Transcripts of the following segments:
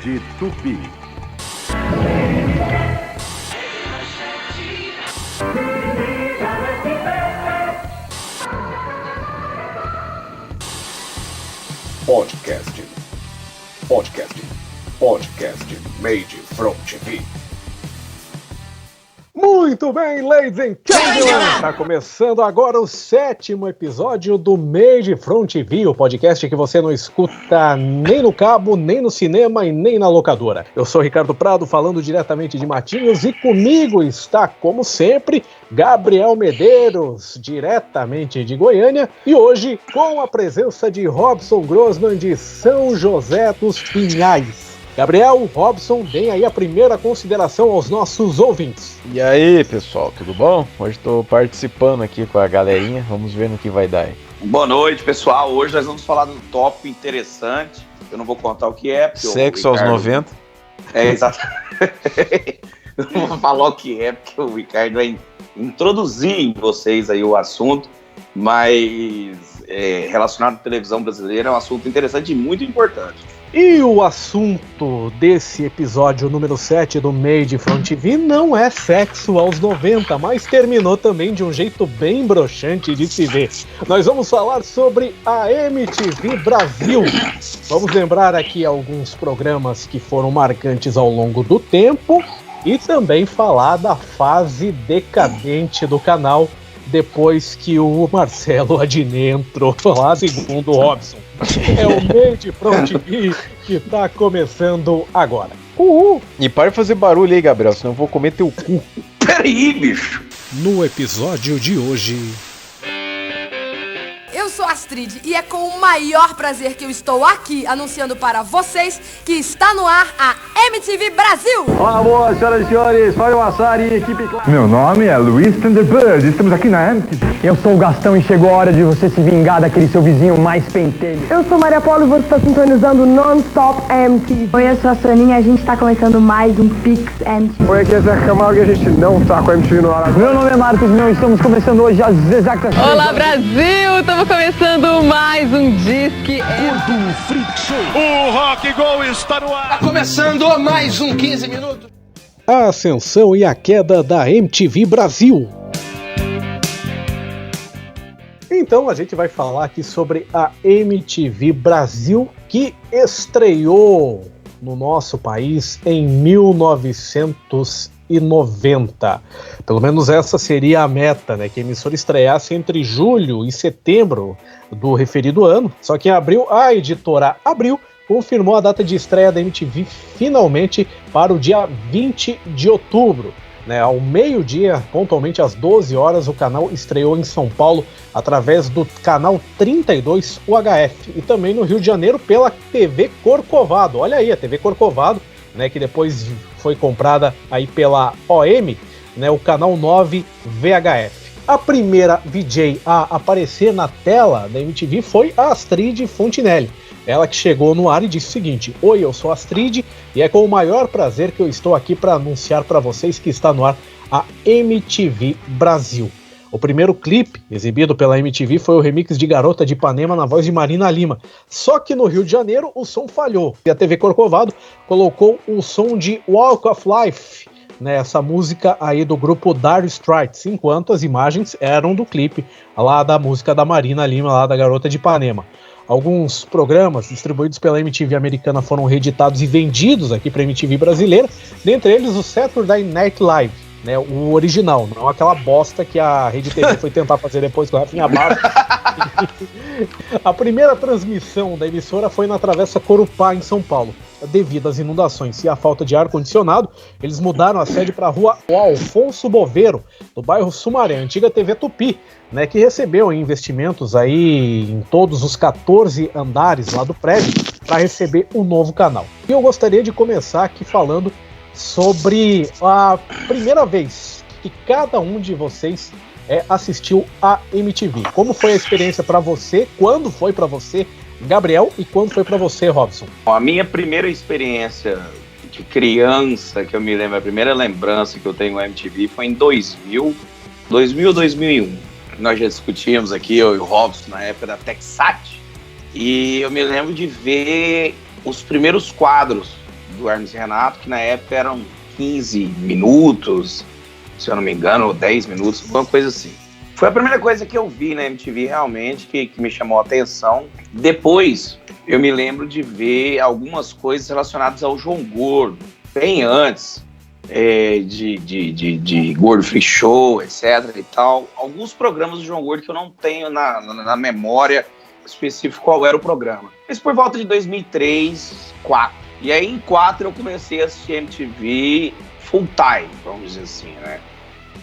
Rede Tupi. Podcast Made from TV. Muito bem, ladies and gentlemen, está começando agora o 7º episódio do Made from TV, o podcast que você não escuta nem no cabo, nem no cinema e nem na locadora. Eu sou Ricardo Prado, falando diretamente de Matinhos, e comigo está, como sempre, Gabriel Medeiros, diretamente de Goiânia, e hoje com a presença de Robson Grossman de São José dos Pinhais. Gabriel, Robson, deem aí a primeira consideração aos nossos ouvintes. E aí, pessoal, tudo bom? Hoje estou participando aqui com a galerinha, vamos ver no que vai dar aí. Boa noite, pessoal. Hoje nós vamos falar de um tópico interessante. Eu não vou contar o que é. Sexo aos 90? É, exato. Eu não vou falar o que é, porque o Ricardo vai introduzir em vocês aí o assunto, mas relacionado à televisão brasileira é um assunto interessante e muito importante. E o assunto desse episódio número 7 do Made from TV não é sexo aos 90, mas terminou também de um jeito bem broxante de se ver. Nós vamos falar sobre a MTV Brasil. Vamos lembrar aqui alguns programas que foram marcantes ao longo do tempo e também falar da fase decadente do canal depois que o Marcelo Adnet entrou lá, segundo o Robson. É o Made from TV que tá começando agora. Uhul! E para de fazer barulho aí, Gabriel, senão eu vou comer teu cu. Peraí, bicho! No episódio de hoje... Eu sou Astrid e é com o maior prazer que eu estou aqui anunciando para vocês que está no ar a MTV Brasil! Olá, boas senhoras e senhores, Fábio Massari, equipe... Meu nome é Luiz Thunderbird, estamos aqui na MTV. Eu sou o Gastão e chegou a hora de você se vingar daquele seu vizinho mais pentelho. Eu sou Maria Paula e você está sintonizando Non-Stop MTV. Oi, eu sou a Soninha e a gente está começando mais um Pix MTV. Oi, aqui é Zé Camargo e a gente não tá com a MTV no ar. Meu nome é Marcos e não estamos começando hoje às exatas... Olá, Brasil! Estamos começando mais um Disque Gordo Freak Show. O Rock Go está no ar. Está começando mais um 15 minutos. A ascensão e a queda da MTV Brasil. Então a gente vai falar aqui sobre a MTV Brasil, que estreou no nosso país em 1990. Pelo menos essa seria a meta, né? Que a emissora estreasse entre julho e setembro do referido ano. Só que em abril, a editora Abril confirmou a data de estreia da MTV finalmente para o dia 20 de outubro. Ao meio-dia, pontualmente às 12 horas, o canal estreou em São Paulo através do canal 32 UHF e também no Rio de Janeiro pela TV Corcovado. Olha aí, a TV Corcovado, que depois foi comprada aí pela OM, o canal 9 VHF. A primeira VJ a aparecer na tela da MTV foi a Astrid Fontinelli. Ela que chegou no ar e disse o seguinte: Oi, eu sou a Astrid e é com o maior prazer que eu estou aqui para anunciar para vocês que está no ar a MTV Brasil. O primeiro clipe exibido pela MTV foi o remix de Garota de Ipanema na voz de Marina Lima. Só que no Rio de Janeiro o som falhou e a TV Corcovado colocou o som de Walk of Life, essa música aí do grupo Dire Straits, enquanto as imagens eram do clipe lá da música da Marina Lima, lá da Garota de Ipanema. Alguns programas distribuídos pela MTV americana foram reeditados e vendidos aqui para a MTV brasileira, dentre eles o Saturday Night Live, o original, não aquela bosta que a Rede TV foi tentar fazer depois com o Rafinha Bastos. A primeira transmissão da emissora foi na Travessa Corupá, em São Paulo. Devido às inundações e à falta de ar-condicionado, eles mudaram a sede para a rua Alfonso Boveiro, do bairro Sumaré, antiga TV Tupi, que recebeu investimentos aí em todos os 14 andares lá do prédio para receber um novo canal. E eu gostaria de começar aqui falando sobre a primeira vez que cada um de vocês assistiu a MTV. Como foi a experiência para você? Quando foi para você, Gabriel, e quando foi para você, Robson? A minha primeira experiência de criança, que eu me lembro, a primeira lembrança que eu tenho com a MTV foi em 2000, 2001. Nós já discutíamos aqui, eu e o Robson, na época da Texat, e eu me lembro de ver os primeiros quadros do Hermes e Renato, que na época eram 15 minutos, se eu não me engano, ou 10 minutos, alguma coisa assim. Foi a primeira coisa que eu vi na MTV realmente que me chamou a atenção. Depois, eu me lembro de ver algumas coisas relacionadas ao João Gordo, bem antes de Gordo Free Show, etc. e tal. Alguns programas do João Gordo que eu não tenho na memória específica qual era o programa. Mas por volta de 2003, 2004. E aí em 2004 eu comecei a assistir MTV full time, vamos dizer assim, né?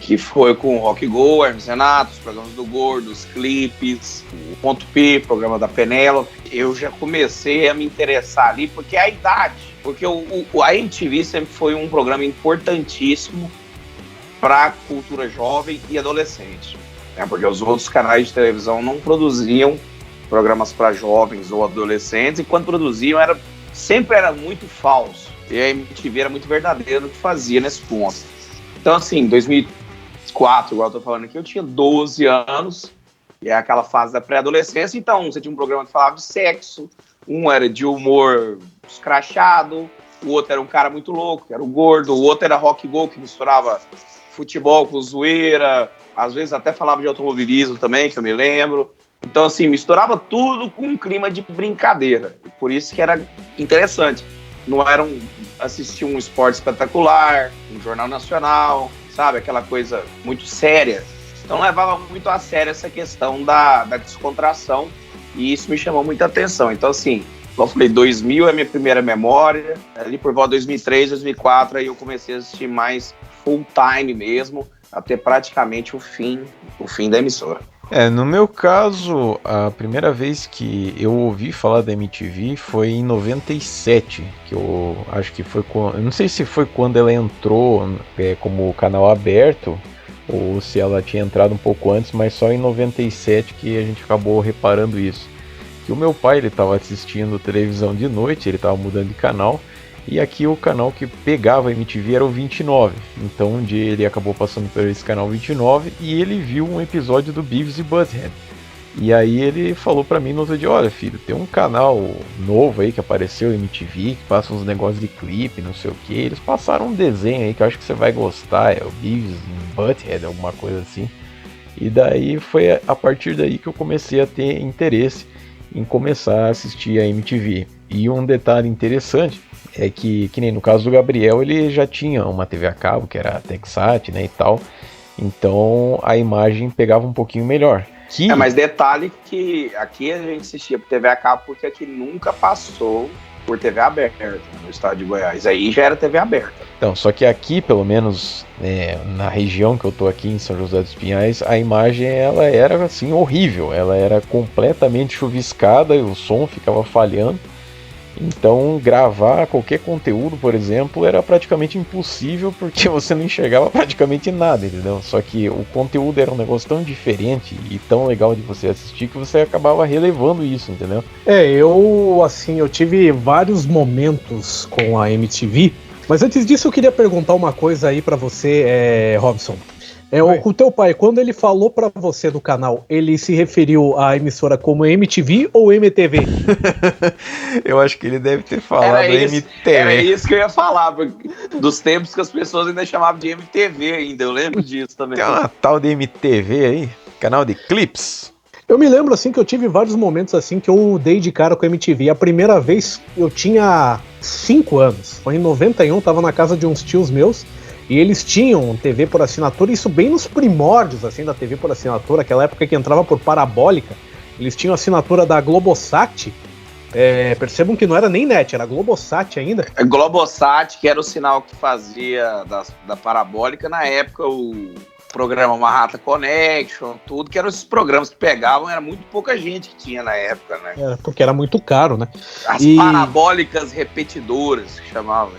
Que foi com o Rock Go, Hermes Renato, os programas do Gordo, os clipes, o Ponto P, programa da Penélope. Eu já comecei a me interessar ali, porque é a idade. Porque a MTV sempre foi um programa importantíssimo para a cultura jovem e adolescente. Né? Porque os outros canais de televisão não produziam programas para jovens ou adolescentes, e quando produziam sempre era muito falso. E a MTV era muito verdadeira no que fazia nesse ponto. Então, assim, em 2004, igual eu tô falando aqui, eu tinha 12 anos, e é aquela fase da pré-adolescência, então você tinha um programa que falava de sexo, um era de humor escrachado, o outro era um cara muito louco, que era o Gordo, o outro era Rock Go, que misturava futebol com zoeira, às vezes até falava de automobilismo também, que eu me lembro. Então, assim, misturava tudo com um clima de brincadeira, e por isso que era interessante. Não era assistir um esporte espetacular, um jornal nacional, sabe? Aquela coisa muito séria. Então levava muito a sério essa questão da descontração, e isso me chamou muita atenção. Então, assim, como eu falei, 2000 é a minha primeira memória, ali por volta de 2003, 2004, aí eu comecei a assistir mais full time mesmo, até praticamente o fim da emissora. No meu caso, a primeira vez que eu ouvi falar da MTV foi em 97, que eu acho que foi quando, eu não sei se foi quando ela entrou como canal aberto, ou se ela tinha entrado um pouco antes, mas só em 97 que a gente acabou reparando isso. Que o meu pai, ele estava assistindo televisão de noite, ele estava mudando de canal, e aqui o canal que pegava a MTV era o 29. Então um dia ele acabou passando por esse canal 29 e ele viu um episódio do Beavis e Butthead. E aí ele falou pra mim no outro dia: olha filho, tem um canal novo aí que apareceu, MTV, que passa uns negócios de clipe, não sei o que. Eles passaram um desenho aí que eu acho que você vai gostar, é o Beavis e Butthead, alguma coisa assim. E daí foi a partir daí que eu comecei a ter interesse em começar a assistir a MTV. E um detalhe interessante é que nem no caso do Gabriel, ele já tinha uma TV a cabo, que era a Texat, né, e tal. Então a imagem pegava um pouquinho melhor. Mas detalhe que aqui a gente assistia por TV a cabo porque aqui nunca passou por TV aberta no estado de Goiás. Aí já era TV aberta. Então, só que aqui, pelo menos na região que eu tô aqui, em São José dos Pinhais, a imagem ela era assim horrível. Ela era completamente chuviscada e o som ficava falhando. Então gravar qualquer conteúdo, por exemplo, era praticamente impossível porque você não enxergava praticamente nada, entendeu? Só que o conteúdo era um negócio tão diferente e tão legal de você assistir que você acabava relevando isso, entendeu? Eu tive vários momentos com a MTV, mas antes disso eu queria perguntar uma coisa aí pra você, Robson. O teu pai, quando ele falou pra você do canal, ele se referiu à emissora como MTV ou MTV? Eu acho que ele deve ter falado MTV. Era isso que eu ia falar, dos tempos que as pessoas ainda chamavam de MTV ainda, eu lembro disso também. Tem uma tal de MTV aí, canal de clips. Eu me lembro assim que eu tive vários momentos assim que eu dei de cara com a MTV. A primeira vez eu tinha 5 anos, foi em 91, tava na casa de uns tios meus. E eles tinham TV por assinatura, isso bem nos primórdios assim da TV por assinatura, aquela época que entrava por parabólica. Eles tinham assinatura da Globosat. Percebam que não era nem net, era Globosat ainda. Globosat, que era o sinal que fazia da parabólica na época, o programa Manhattan Connection, tudo, que eram esses programas que pegavam, era muito pouca gente que tinha na época, né? Porque era muito caro, né? As parabólicas repetidoras, que chamavam.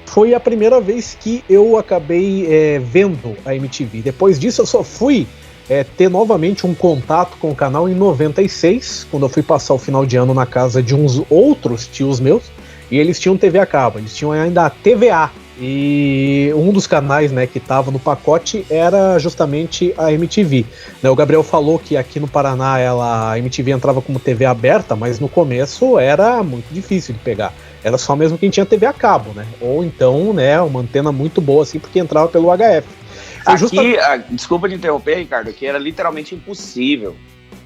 Foi a primeira vez que eu acabei vendo a MTV. Depois disso eu só fui ter novamente um contato com o canal em 96, quando eu fui passar o final de ano na casa de uns outros tios meus, e eles tinham TV a cabo, eles tinham ainda a TVA. E um dos canais, né, que estava no pacote era justamente a MTV. O Gabriel falou que aqui no Paraná a MTV entrava como TV aberta, mas no começo era muito difícil de pegar. era só mesmo quem tinha TV a cabo, né? Ou então, né, uma antena muito boa, assim, porque entrava pelo HF. Aqui, desculpa te interromper, Ricardo, aqui era literalmente impossível,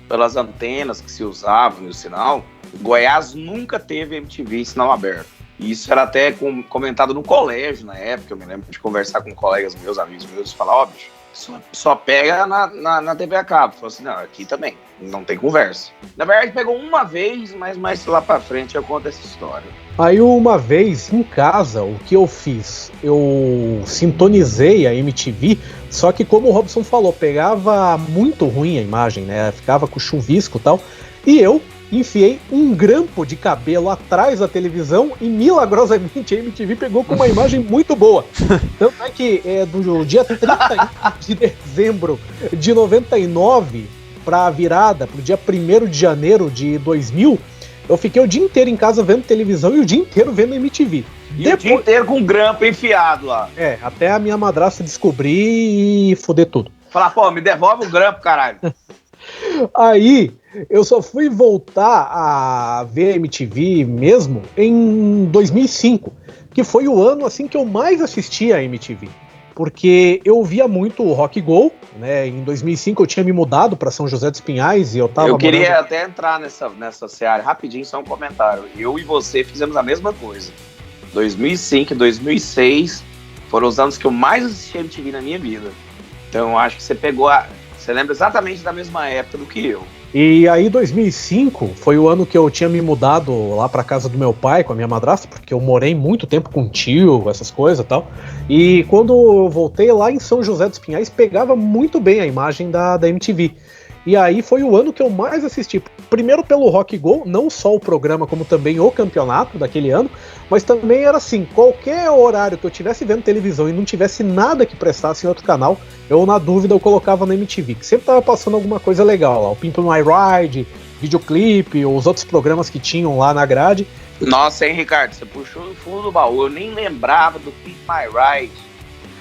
pelas antenas que se usavam no sinal. Goiás nunca teve MTV em sinal aberto. E isso era até comentado no colégio na época. Eu me lembro de conversar com colegas meus, amigos meus, e falar, bicho, só pega na TV a cabo. Falei assim, não, aqui também, não tem conversa. Na verdade, pegou uma vez, mas mais lá pra frente eu conto essa história. Aí uma vez, em casa, o que eu fiz? Eu sintonizei a MTV, só que como o Robson falou, pegava muito ruim a imagem, né? Ficava com chuvisco e tal. E eu enfiei um grampo de cabelo atrás da televisão e milagrosamente a MTV pegou com uma imagem muito boa. Tanto é que do dia 31 de dezembro de 99 para a virada, pro dia 1º de janeiro de 2000, eu fiquei o dia inteiro em casa vendo televisão e o dia inteiro vendo MTV. E o dia inteiro com um grampo enfiado lá. Até a minha madrasta descobrir e foder tudo. Falar, pô, me devolve o grampo, caralho. Aí, eu só fui voltar a ver MTV mesmo em 2005, que foi o ano assim que eu mais assisti a MTV. Porque eu via muito o Rock Go, né? Em 2005 eu tinha me mudado para São José dos Pinhais e eu tava... Eu queria até entrar nessa seara, rapidinho, só um comentário. Eu e você fizemos a mesma coisa. 2005 e 2006 foram os anos que eu mais assisti a MTV na minha vida. Então acho que você pegou Você lembra exatamente da mesma época do que eu. E aí 2005 foi o ano que eu tinha me mudado lá pra casa do meu pai com a minha madrasta, porque eu morei muito tempo com tio, essas coisas e tal. E quando eu voltei lá em São José dos Pinhais, pegava muito bem a imagem da MTV. E aí foi o ano que eu mais assisti. Primeiro pelo Rock Go, não só o programa, como também o campeonato daquele ano, mas também era assim, qualquer horário que eu estivesse vendo televisão e não tivesse nada que prestasse em outro canal, eu na dúvida eu colocava na MTV, que sempre tava passando alguma coisa legal lá, o Pimp My Ride, videoclipe, os outros programas que tinham lá na grade. Nossa, hein, Ricardo, você puxou no fundo do baú, eu nem lembrava do Pimp My Ride,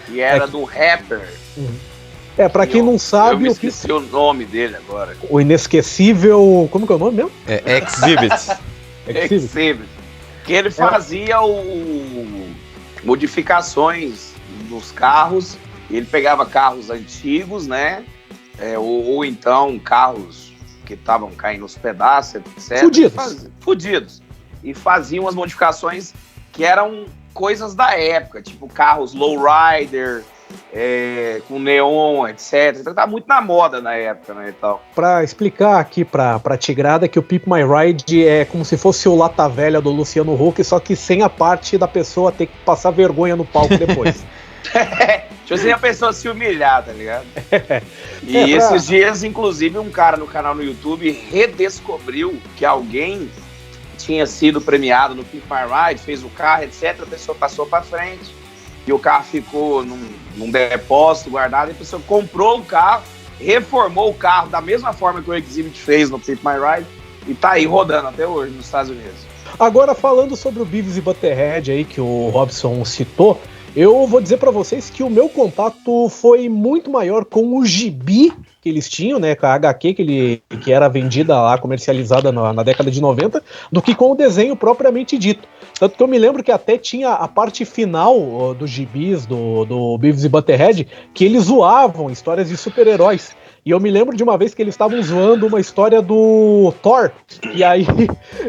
que era do rapper. Pra quem não sabe... Eu me esqueci o nome dele agora. O inesquecível... Como que é o nome mesmo? Exhibit. Exhibit. Que ele fazia modificações nos carros. Ele pegava carros antigos, né? Ou então carros que estavam caindo nos pedaços, etc. Fudidos. E fazia umas modificações que eram coisas da época, tipo carros lowrider... com neon, etc. Então tá muito na moda na época, né, e tal. Pra explicar aqui pra Tigrada que o Pimp My Ride é como se fosse o Lata Velha do Luciano Huck, só que sem a parte da pessoa ter que passar vergonha no palco depois. Deixa eu ver a pessoa se humilhar, tá ligado? E esses dias, inclusive, um cara no canal no YouTube redescobriu que alguém tinha sido premiado no Pimp My Ride, fez o carro, etc. A pessoa passou pra frente e o carro ficou num depósito guardado, e a pessoa comprou o carro, reformou o carro da mesma forma que o Exhibit fez no Pimp My Ride, e tá aí rodando até hoje nos Estados Unidos. Agora, falando sobre o Beavis e Butthead aí, que o Robson citou, eu vou dizer pra vocês que o meu contato foi muito maior com o gibi que eles tinham, né, com a HQ que era vendida lá, comercializada na década de 90, do que com o desenho propriamente dito. Tanto que eu me lembro que até tinha a parte final dos gibis do Beavis e Butthead, que eles zoavam histórias de super-heróis. E eu me lembro de uma vez que eles estavam zoando uma história do Thor, e aí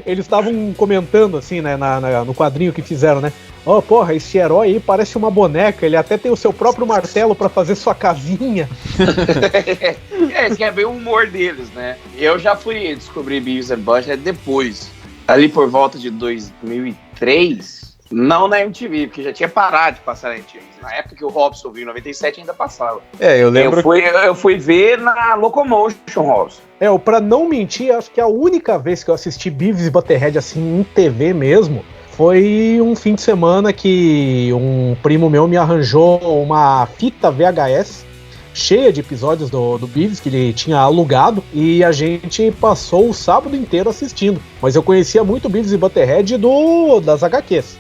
eles estavam comentando, assim, né, no quadrinho que fizeram, né? Oh, porra, esse herói aí parece uma boneca, ele até tem o seu próprio martelo pra fazer sua casinha. Que é bem o humor deles, né? Eu já fui descobrir Beavis and Butthead depois, ali por volta de 2003, não na MTV, porque já tinha parado de passar na MTV. Na época que o Robson viu em 97 ainda passava. Eu lembro. Eu fui ver na Locomotion, Robson. Pra não mentir, acho que a única vez que eu assisti Beavis e Butthead assim em TV mesmo foi um fim de semana que um primo meu me arranjou uma fita VHS cheia de episódios do Beavis que ele tinha alugado, e a gente passou o sábado inteiro assistindo. Mas eu conhecia muito Beavis e Butthead das HQs.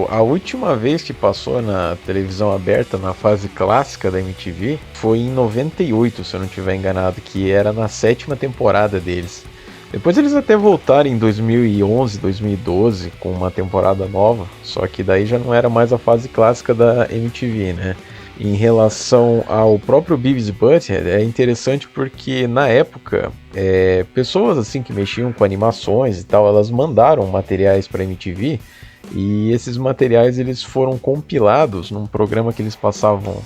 A última vez que passou na televisão aberta, na fase clássica da MTV, foi em 98, se eu não estiver enganado, que era na 7ª temporada deles. Depois eles até voltaram em 2011, 2012 com uma temporada nova, só que daí já não era mais a fase clássica da MTV, né? Em relação ao próprio Beavis e Butthead, é interessante porque na época, pessoas assim que mexiam com animações e tal, elas mandaram materiais para MTV e esses materiais eles foram compilados num programa que eles passavam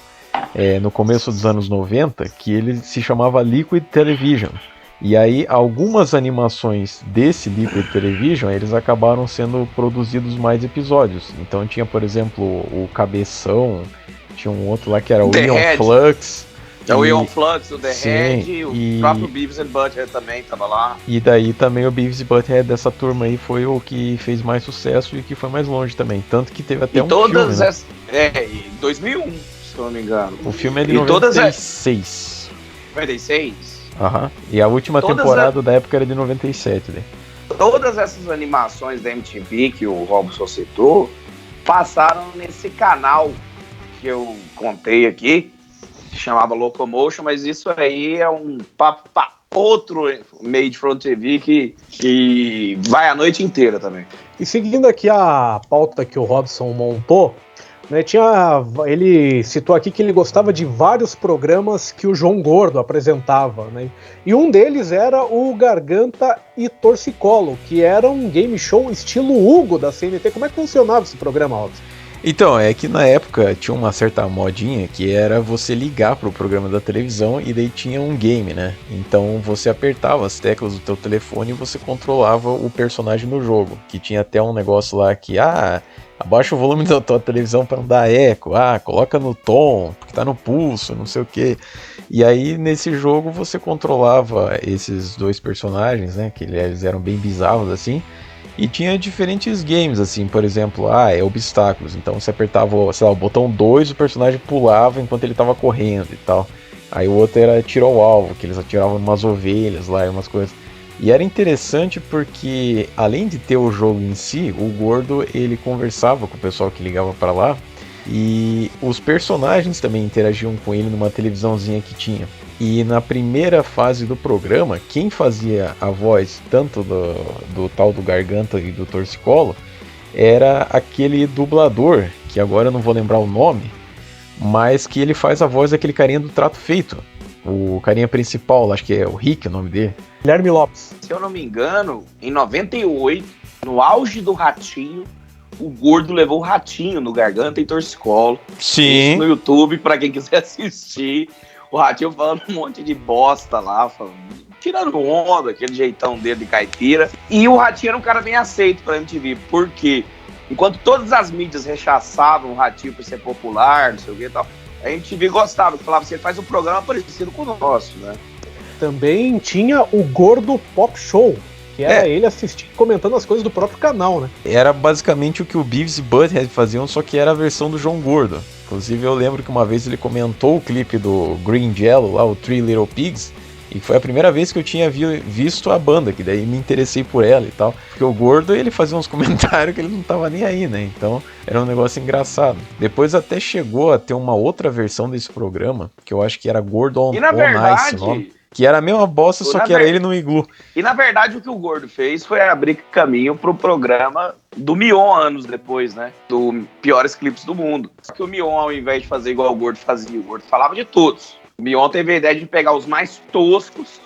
no começo dos anos 90, que ele se chamava Liquid Television. E aí algumas animações desse Liquid Television, eles acabaram sendo produzidos mais episódios. Então tinha, por exemplo, o Cabeção, tinha um outro lá que era o Ion Flux. O Ion Flux, o The Head, o próprio Beavis and Butthead também tava lá. E daí também o Beavis e Butthead dessa turma aí foi o que fez mais sucesso e que foi mais longe também. Tanto que teve até filme, né? Em 2001, se eu não me engano. O filme é de 96. 96? Aham. E a última temporada da época era de 97, né? Todas essas animações da MTV que o Robson citou passaram nesse canal que eu contei aqui, que chamava Locomotion, mas isso aí é um outro Made for TV que vai a noite inteira também. E seguindo aqui a pauta que o Robson montou, né, ele citou aqui que ele gostava de vários programas que o João Gordo apresentava, né? E um deles era o Garganta e Torcicolo, que era um game show estilo Hugo da CNT. Como é que funcionava esse programa, Robson? Então, é que na época tinha uma certa modinha que era você ligar pro programa da televisão e daí tinha um game, né? Então você apertava as teclas do teu telefone e você controlava o personagem no jogo. Que tinha até um negócio lá que, abaixa o volume da tua televisão para não dar eco, coloca no tom, porque tá no pulso, não sei o que. E aí nesse jogo você controlava esses dois personagens, né? Que eles eram bem bizarros assim. E tinha diferentes games, assim, por exemplo, obstáculos. Então você apertava, sei lá, o botão 2, o personagem pulava enquanto ele tava correndo e tal. Aí o outro era tiro ao alvo, que eles atiravam umas ovelhas lá e umas coisas. E era interessante porque, além de ter o jogo em si, o Gordo, ele conversava com o pessoal que ligava para lá. E os personagens também interagiam com ele numa televisãozinha que tinha. E na primeira fase do programa, quem fazia a voz tanto do tal do Garganta e do Torcicolo era aquele dublador, que agora eu não vou lembrar o nome, mas que ele faz a voz daquele carinha do Trato Feito. O carinha principal, acho que é o Rick, o nome dele. Guilherme Lopes. Se eu não me engano, em 98, no auge do Ratinho, o Gordo levou o Ratinho no Garganta e Torcicolo. Sim. Isso no YouTube, pra quem quiser assistir. O Ratinho falando um monte de bosta lá, tirando onda, aquele jeitão dele de caipira. E o Ratinho era um cara bem aceito pra MTV, porque enquanto todas as mídias rechaçavam o Ratinho por ser popular, não sei o que e tal, a MTV gostava, que falava assim, ele faz um programa parecido com o nosso, né? Também tinha o Gordo Pop Show, que era ele assistindo, comentando as coisas do próprio canal, né? Era basicamente o que o Beavis e Butthead faziam, só que era a versão do João Gordo. Inclusive eu lembro que uma vez ele comentou o clipe do Green Jello, lá, o Three Little Pigs, e foi a primeira vez que eu tinha visto a banda, que daí me interessei por ela e tal. Porque o Gordo, ele fazia uns comentários que ele não tava nem aí, né? Então era um negócio engraçado. Depois até chegou a ter uma outra versão desse programa, que eu acho que era Gordo on Ice, o nome. Que era a mesma bosta, só que era ele no iglu. E na verdade o que o Gordo fez foi abrir caminho pro programa do Mion anos depois, né? Do Piores Clipes do Mundo. Só que o Mion, ao invés de fazer igual o Gordo fazia, o Gordo falava de todos. O Mion teve a ideia de pegar os mais toscos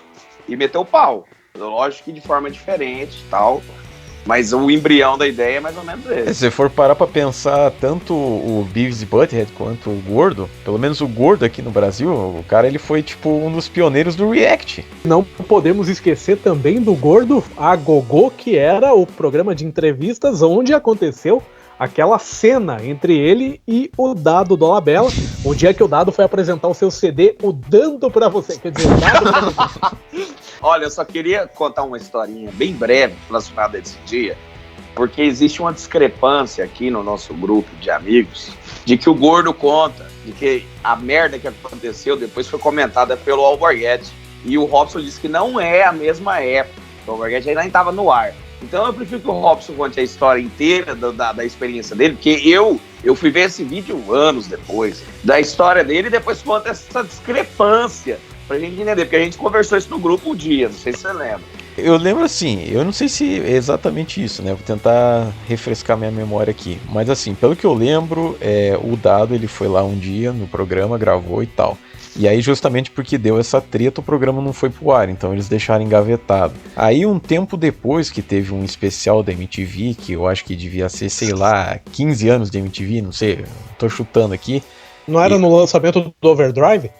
e meter o pau. Lógico que de forma diferente e tal. Mas o embrião da ideia é mais ou menos esse. Se você for parar pra pensar, tanto o Beavis e Butthead quanto o Gordo, pelo menos o Gordo aqui no Brasil, o cara ele foi tipo um dos pioneiros do React. Não podemos esquecer também do Gordo a Gogô, que era o programa de entrevistas onde aconteceu aquela cena entre ele e o Dado Dolabella, o dia que o Dado foi apresentar o seu CD, o Dando Pra Você. Quer dizer, o Dado pra você. Olha, eu só queria contar uma historinha bem breve relacionada a esse dia, porque existe uma discrepância aqui no nosso grupo de amigos, de que o Gordo conta, de que a merda que aconteceu depois foi comentada pelo Alborguete, e o Robson disse que não é a mesma época, o Alborguete ainda estava no ar. Então eu prefiro que o Robson conte a história inteira da experiência dele, porque eu fui ver esse vídeo anos depois, da história dele, e depois conta essa discrepância, pra gente entender, porque a gente conversou isso no grupo um dia, não sei se você lembra. Eu lembro assim, eu não sei se é exatamente isso, né? Vou tentar refrescar minha memória aqui. Mas assim, pelo que eu lembro, o Dado ele foi lá um dia no programa, gravou e tal. E aí justamente porque deu essa treta, o programa não foi pro ar, então eles deixaram engavetado. Aí um tempo depois que teve um especial da MTV, que eu acho que devia ser, sei lá, 15 anos de MTV, não sei, tô chutando aqui. Não era no lançamento do Overdrive?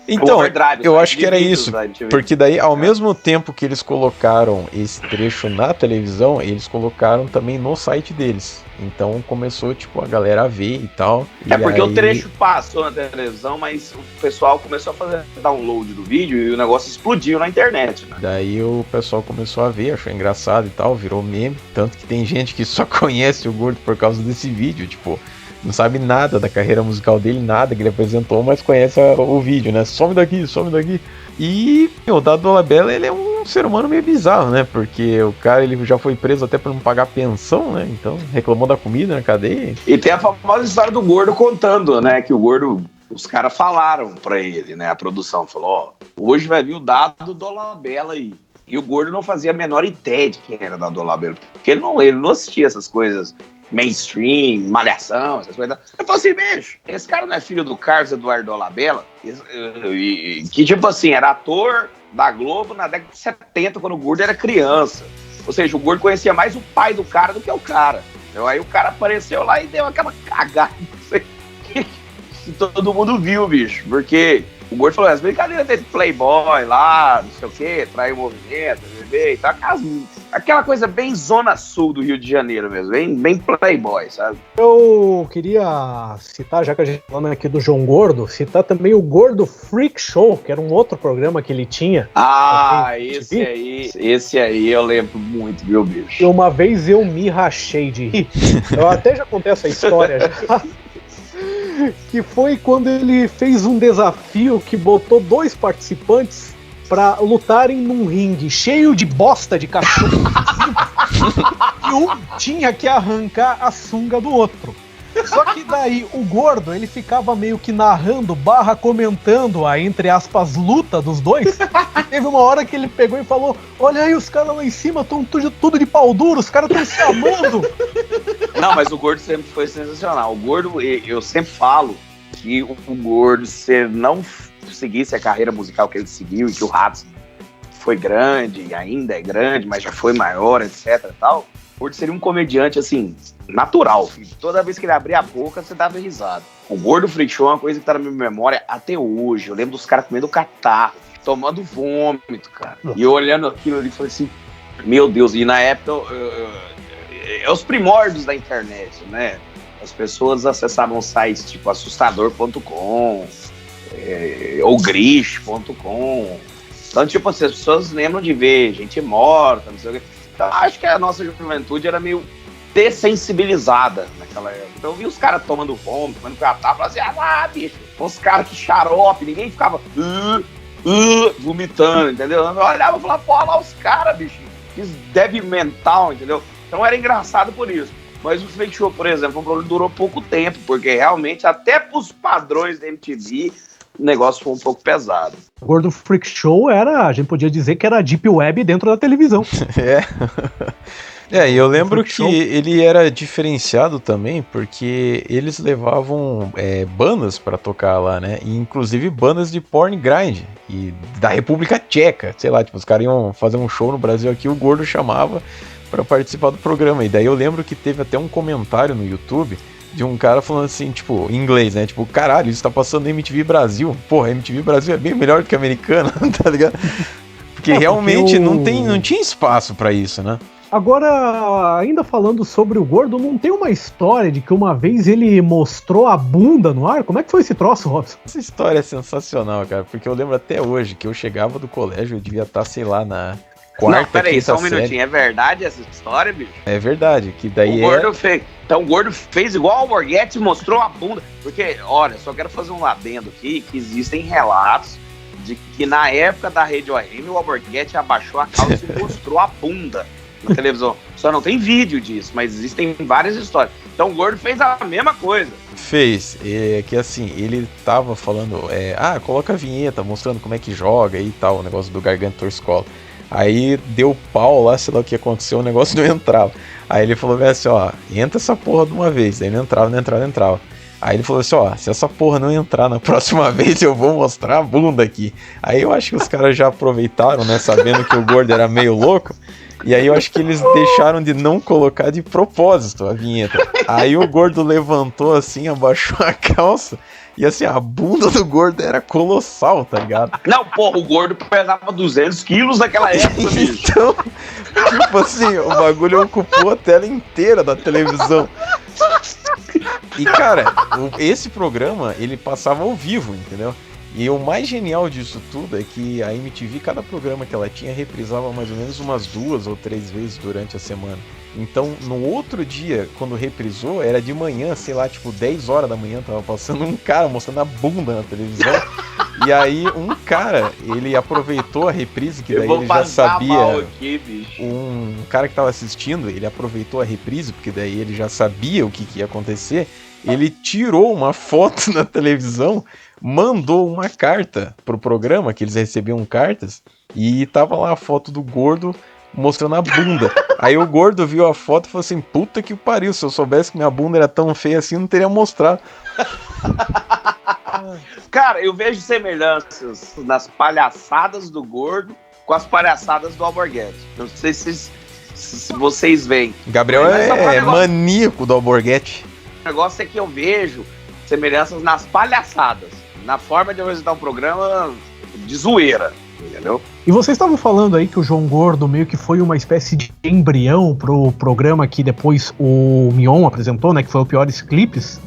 Então, eu acho que era isso, porque daí, ao mesmo tempo que eles colocaram esse trecho na televisão, eles colocaram também no site deles. Então começou, tipo, a galera a ver e tal. Porque o trecho passou na televisão, mas o pessoal começou a fazer download do vídeo e o negócio explodiu na internet, né? Daí o pessoal começou a ver, achou engraçado e tal, virou meme. Tanto que tem gente que só conhece o Gordo por causa desse vídeo, tipo... Não sabe nada da carreira musical dele, nada que ele apresentou, mas conhece o vídeo, né? Some daqui, some daqui. E o Dado Dolabella, ele é um ser humano meio bizarro, né? Porque o cara, ele já foi preso até por não pagar pensão, né? Então, reclamou da comida na cadeia. E tem a famosa história do Gordo contando, né? Que o Gordo, os caras falaram pra ele, né? A produção falou, hoje vai vir o Dado Dolabella aí. E o Gordo não fazia a menor ideia de quem era o Dado Dolabella. Porque ele não assistia essas coisas... mainstream, malhação, essas coisas. Eu falei assim, bicho, esse cara não é filho do Carlos Eduardo Dolabella? Que, tipo assim, era ator da Globo na década de 70, quando o Gordo era criança. Ou seja, o Gordo conhecia mais o pai do cara do que o cara. Então, aí o cara apareceu lá e deu aquela cagada que todo mundo viu, bicho. Porque o Gordo falou, as brincadeiras desse playboy lá, não sei o quê, trair o movimento, bebê e tal, aquela coisa bem zona sul do Rio de Janeiro mesmo, bem playboy, sabe? Eu queria citar, já que a gente tá falando aqui do João Gordo, citar também o Gordo Freak Show, que era um outro programa que ele tinha. Ah, esse aí eu lembro muito, viu, bicho? E uma vez eu me rachei de rir. Eu até já contei essa história já. Que foi quando ele fez um desafio que botou 2 participantes pra lutarem num ringue cheio de bosta de cachorro e um tinha que arrancar a sunga do outro. Só que daí o Gordo, ele ficava meio que narrando, comentando a, entre aspas, luta dos dois. E teve uma hora que ele pegou e falou, olha aí, os caras lá em cima estão tudo de pau duro, os caras estão se amando. Não, mas o Gordo sempre foi sensacional. O Gordo, eu sempre falo que o Gordo, se não seguisse a carreira musical que ele seguiu e que o Ratos foi grande e ainda é grande, mas já foi maior, etc e tal, o Gordo seria um comediante, assim, natural, filho. Toda vez que ele abria a boca, você dava risada. O Gordo Freak Show é uma coisa que tá na minha memória até hoje. Eu lembro dos caras comendo catarro, tomando vômito, cara. E eu olhando aquilo ali, falei assim, meu Deus, e na época, é os primórdios da internet, né? As pessoas acessavam sites tipo assustador.com, ou grish.com. Então, tipo assim, as pessoas lembram de ver gente morta, não sei o quê. Então, acho que a nossa juventude era meio dessensibilizada naquela época. Então, eu vi os caras tomando vômito, tomando catarro, falava assim, bicho, os caras que xarope, ninguém ficava vomitando, entendeu? Eu olhava e falava, porra, lá os caras, bicho, que débil mental, entendeu? Então era engraçado por isso. Mas o Freak Show, por exemplo, durou pouco tempo, porque realmente, até pros padrões da MTV, o negócio foi um pouco pesado. O Gordo Freak Show a gente podia dizer que era a Deep Web dentro da televisão. E eu lembro que ele era diferenciado também, porque eles levavam bandas pra tocar lá, né? E inclusive bandas de porn grind, e da República Tcheca, sei lá, tipo, os caras iam fazer um show no Brasil aqui, o Gordo chamava pra participar do programa. E daí eu lembro que teve até um comentário no YouTube de um cara falando assim, tipo, em inglês, né? Tipo, caralho, isso tá passando na MTV Brasil. Porra, a MTV Brasil é bem melhor do que a americana, tá ligado? Porque realmente não tinha espaço pra isso, né? Agora, ainda falando sobre o Gordo, não tem uma história de que uma vez ele mostrou a bunda no ar? Como é que foi esse troço, Robson? Essa história é sensacional, cara, porque eu lembro até hoje que eu chegava do colégio, eu devia estar, sei lá, na quarta, não, peraí, só um série. Minutinho, é verdade essa história, bicho? É verdade, que daí o Gordo fez. Então o Gordo fez igual o Alborguete e mostrou a bunda. Porque, olha, só quero fazer um adendo aqui, que existem relatos de que na época da Rede OM, o Alborguete abaixou a calça e mostrou a bunda na televisão. Só não tem vídeo disso, mas existem várias histórias. Então o Gordo fez a mesma coisa. Fez, que assim, ele tava falando, coloca a vinheta, mostrando como é que joga e tal, o negócio do Garganta Torcicola. Aí deu pau lá, sei lá o que aconteceu, o negócio não entrava. Aí ele falou assim, ó, entra essa porra de uma vez. Aí não entrava. Aí ele falou assim, ó, se essa porra não entrar na próxima vez, eu vou mostrar a bunda aqui. Aí eu acho que os caras já aproveitaram, né, sabendo que o gordo era meio louco. E aí eu acho que eles deixaram de não colocar de propósito a vinheta. Aí o gordo levantou assim, abaixou a calça. E assim, a bunda do gordo era colossal, tá ligado? Não, porra, o gordo pesava 200 quilos naquela época, bicho. Então, tipo assim, o bagulho ocupou a tela inteira da televisão. E, cara, esse programa, ele passava ao vivo, entendeu? E o mais genial disso tudo é que a MTV, cada programa que ela tinha, reprisava mais ou menos umas 2 ou 3 vezes durante a semana. Então, no outro dia, quando reprisou, era de manhã, sei lá, tipo 10 horas da manhã, tava passando um cara mostrando a bunda na televisão. E aí, um cara, ele aproveitou a reprise, que daí ele já sabia... Aqui, um cara que tava assistindo, ele aproveitou a reprise, porque daí ele já sabia o que ia acontecer. Ele tirou uma foto na televisão, mandou uma carta pro programa, que eles recebiam cartas, e tava lá a foto do gordo mostrando a bunda. Aí o gordo viu a foto e falou assim, puta que pariu, se eu soubesse que minha bunda era tão feia assim, não teria mostrado. Cara, eu vejo semelhanças nas palhaçadas do gordo com as palhaçadas do Alborguete. Não sei se vocês veem. Gabriel é maníaco do Alborguete. O negócio é que eu vejo semelhanças nas palhaçadas, na forma de apresentar um programa de zoeira, entendeu? E vocês estavam falando aí que o João Gordo meio que foi uma espécie de embrião pro programa que depois o Mion apresentou, né, que foi o Piores Clipes.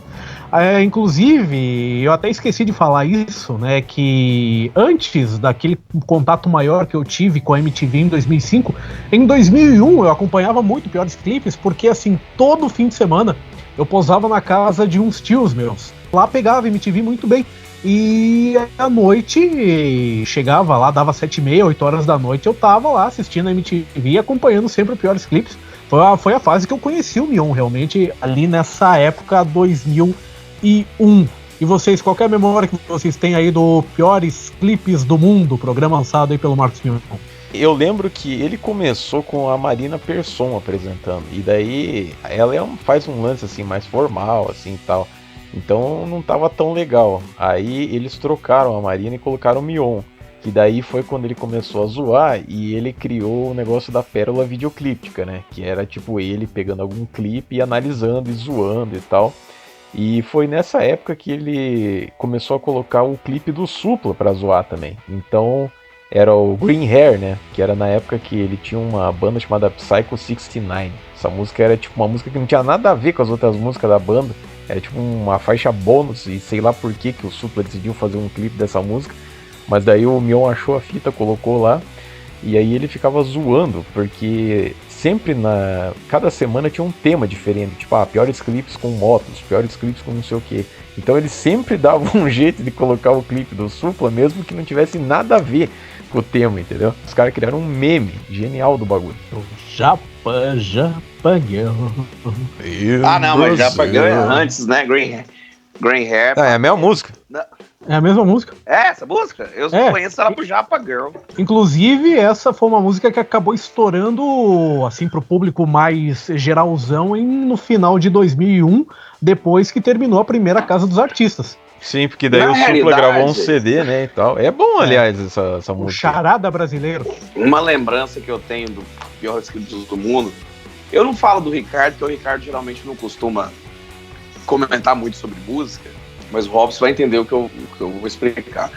Inclusive, eu até esqueci de falar isso, né, que antes daquele contato maior que eu tive com a MTV em 2005, em 2001 eu acompanhava muito Piores Clipes, porque assim, todo fim de semana eu posava na casa de uns tios meus. Lá pegava MTV muito bem. E à noite, chegava lá, dava 7h30, 8 horas da noite, eu tava lá assistindo a MTV e acompanhando sempre os Piores Clipes. Foi a fase que eu conheci o Mion, realmente, ali nessa época, 2001. E vocês, qual que é a memória que vocês têm aí do Piores Clipes do Mundo, programa lançado aí pelo Marcos Mion? Eu lembro que ele começou com a Marina Persson apresentando, e daí ela faz um lance assim mais formal assim e tal, então não tava tão legal. Aí eles trocaram a Marina e colocaram o Mion, que daí foi quando ele começou a zoar e ele criou o negócio da pérola videoclíptica, né, que era tipo ele pegando algum clipe e analisando e zoando e tal. E foi nessa época que ele começou a colocar o clipe do Supla pra zoar também. Então era o Green Hair, né? Que era na época que ele tinha uma banda chamada Psycho 69. Essa música era tipo uma música que não tinha nada a ver com as outras músicas da banda. Era tipo uma faixa bônus e sei lá por que o Supla decidiu fazer um clipe dessa música. Mas daí o Mion achou a fita, colocou lá. E aí ele ficava zoando, porque sempre cada semana tinha um tema diferente. Tipo, piores clipes com motos, piores clipes com não sei o que. Então ele sempre dava um jeito de colocar o clipe do Supla, mesmo que não tivesse nada a ver com o tema, entendeu? Os caras criaram um meme genial do bagulho. Japa Girl. Ah, não, mas Japa Girl é antes, né? Green Hair. É a mesma música. É a mesma música. É essa música? Eu conheço ela por Japa Girl. Inclusive, essa foi uma música que acabou estourando, assim, pro público mais geralzão no final de 2001, depois que terminou a primeira Casa dos Artistas. Sim, porque daí o Supla gravou um CD, né, e tal. É bom, aliás, essa música. O charada brasileiro. Uma lembrança que eu tenho do Piores Clipes do Mundo, eu não falo do Ricardo, porque o Ricardo geralmente não costuma comentar muito sobre música, mas o Robson vai entender o que eu vou explicar.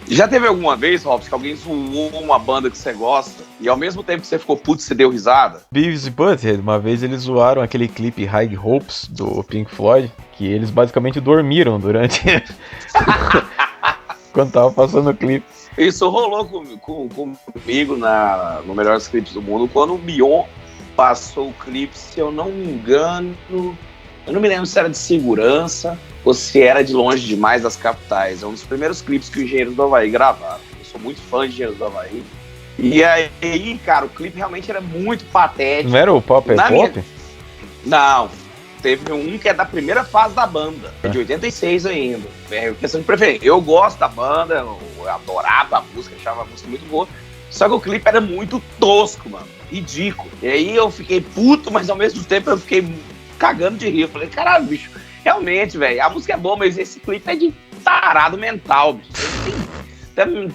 Já teve alguma vez, Robson, que alguém zoou uma banda que você gosta e ao mesmo tempo que você ficou puto, você deu risada? Beavis e Butthead, uma vez eles zoaram aquele clipe High Hopes do Pink Floyd, que eles basicamente dormiram durante quando tava passando o clipe. Isso rolou comigo no Melhores Clipes do Mundo, quando o Mion passou o clipe, se eu não me engano, eu não me lembro se era de segurança ou se era de Longe Demais das Capitais. É um dos primeiros clipes que o Engenheiros do Havaí gravaram. Eu sou muito fã de Engenheiros do Havaí. E aí, cara, o clipe realmente era muito patético. Não era o Pop é Pop? Não. Teve um que é da primeira fase da banda. É de 86 ainda. É questão de preferência. Eu gosto da banda, eu adorava a música, achava a música muito boa. Só que o clipe era muito tosco, mano. Ridículo. E aí eu fiquei puto, mas ao mesmo tempo eu fiquei cagando de rir. Eu falei, caralho, bicho, realmente, velho, a música é boa, mas esse clipe é de tarado mental, bicho.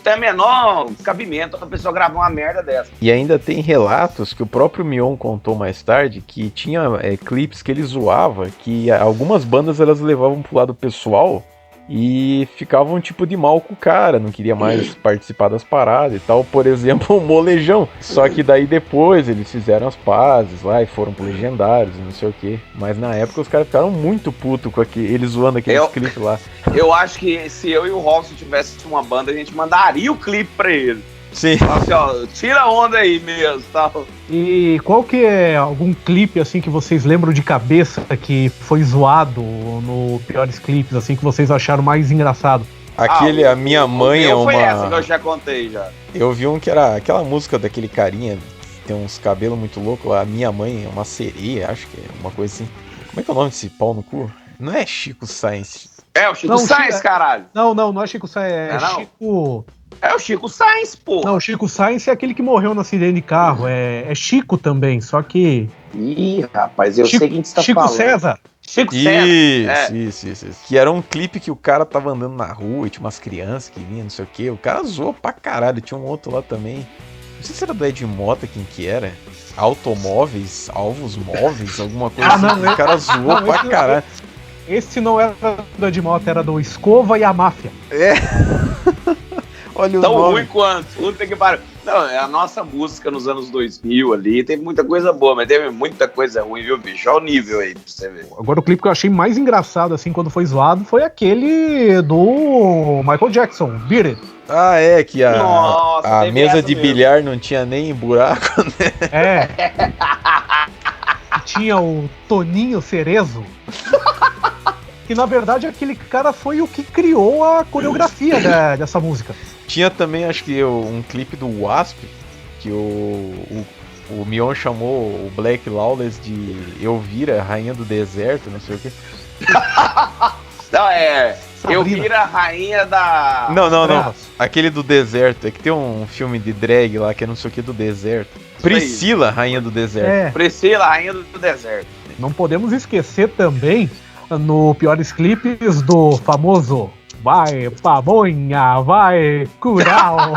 Tem menor cabimento a pessoa gravar uma merda dessa. E ainda tem relatos que o próprio Mion contou mais tarde que tinha clipes que ele zoava, que algumas bandas elas levavam pro lado pessoal e ficavam tipo de mal com o cara, não queria mais participar das paradas e tal. Por exemplo, o Molejão. Só que daí depois eles fizeram as pazes lá e foram pro Legendários e não sei o que. Mas na época os caras ficaram muito putos com eles zoando aqueles clipes lá. Eu acho que se eu e o Robson tivesse uma banda, a gente mandaria o clipe pra ele. Sim. Assim, ó, tira a onda aí mesmo, tal. E qual que é algum clipe, assim, que vocês lembram de cabeça que foi zoado no Piores Clipes, assim, que vocês acharam mais engraçado? Aquele A Minha Mãe é uma... Foi essa que eu já contei, já. Eu vi um que era aquela música daquele carinha que tem uns cabelos muito loucos lá, A Minha Mãe é uma sereia, acho que é uma coisa assim. Como é que é o nome desse pau no cu? Não é Chico Sainz. É o Chico Sainz, caralho. Não é Chico Sainz, é Chico... É o Chico Sainz, pô. Não, o Chico Sainz é aquele que morreu no acidente de carro. É Chico também, só que... Ih, rapaz, eu sei quem você tá Chico falando. César. Chico César. Isso. Que era um clipe que o cara tava andando na rua e tinha umas crianças que vinham, não sei o que. O cara zoou pra caralho. Tinha um outro lá também. Não sei se era do Ed Mota, quem que era. Automóveis, alvos móveis, alguma coisa assim. Não, o cara zoou pra caralho. Esse não era do Ed Mota, era do Escova e a Máfia. É. Olha o tão nome. ruim quanto. Puta que pariu. Não, a nossa música nos anos 2000 ali, teve muita coisa boa, mas teve muita coisa ruim, viu, bicho? Olha o nível aí pra você ver. Agora o clipe que eu achei mais engraçado, assim, quando foi zoado, foi aquele do Michael Jackson, Beat It. Ah, é, que Nossa, a mesa de bilhar não tinha nem buraco, né? É. Tinha o Toninho Cerezo. Que na verdade aquele cara foi o que criou a coreografia dessa música. Tinha também, acho que um clipe do Wasp, que o Mion chamou o Black Lawless de Elvira, Rainha do Deserto, não sei o que. Não, Sabrina. Elvira, Rainha da... Não. Aquele do deserto. É que tem um filme de drag lá que é não sei o que do deserto. Priscila, Rainha do Deserto. É. Priscila, Rainha do Deserto. Não podemos esquecer também, no Piores Clipes, do famoso Vai, pamonha, vai, curau.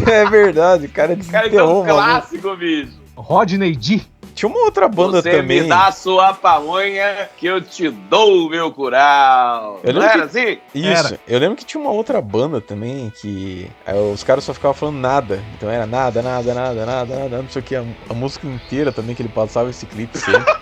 É verdade, o cara desenterrou, é um clássico, bicho. Rodney D. Tinha uma outra banda Você também. me dá a sua pamonha que eu te dou o meu curau. Não era assim? Isso. Era. Eu lembro que tinha uma outra banda também que os caras só ficavam falando nada. Então era nada, não sei o que. A música inteira também que ele passava esse clipe sempre.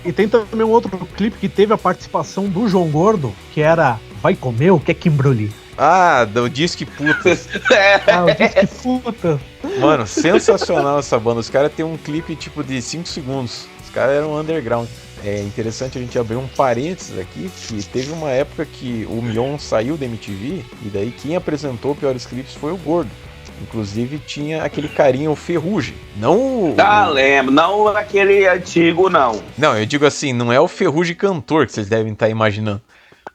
E tem também um outro clipe que teve a participação do João Gordo, que era Vai Comer o que é Kimberly? Ah, do Disque Putas. O Disque Putas. Mano, sensacional essa banda. Os caras têm um clipe tipo de 5 segundos. Os caras eram underground. É interessante a gente abrir um parênteses aqui, que teve uma época que o Mion saiu da MTV, e daí quem apresentou Piores Clipes foi o Gordo. Inclusive tinha aquele carinha, o Ferrugem. Não lembro. Não aquele antigo, não. Não, eu digo assim, não é o Ferrugem cantor que vocês devem estar imaginando.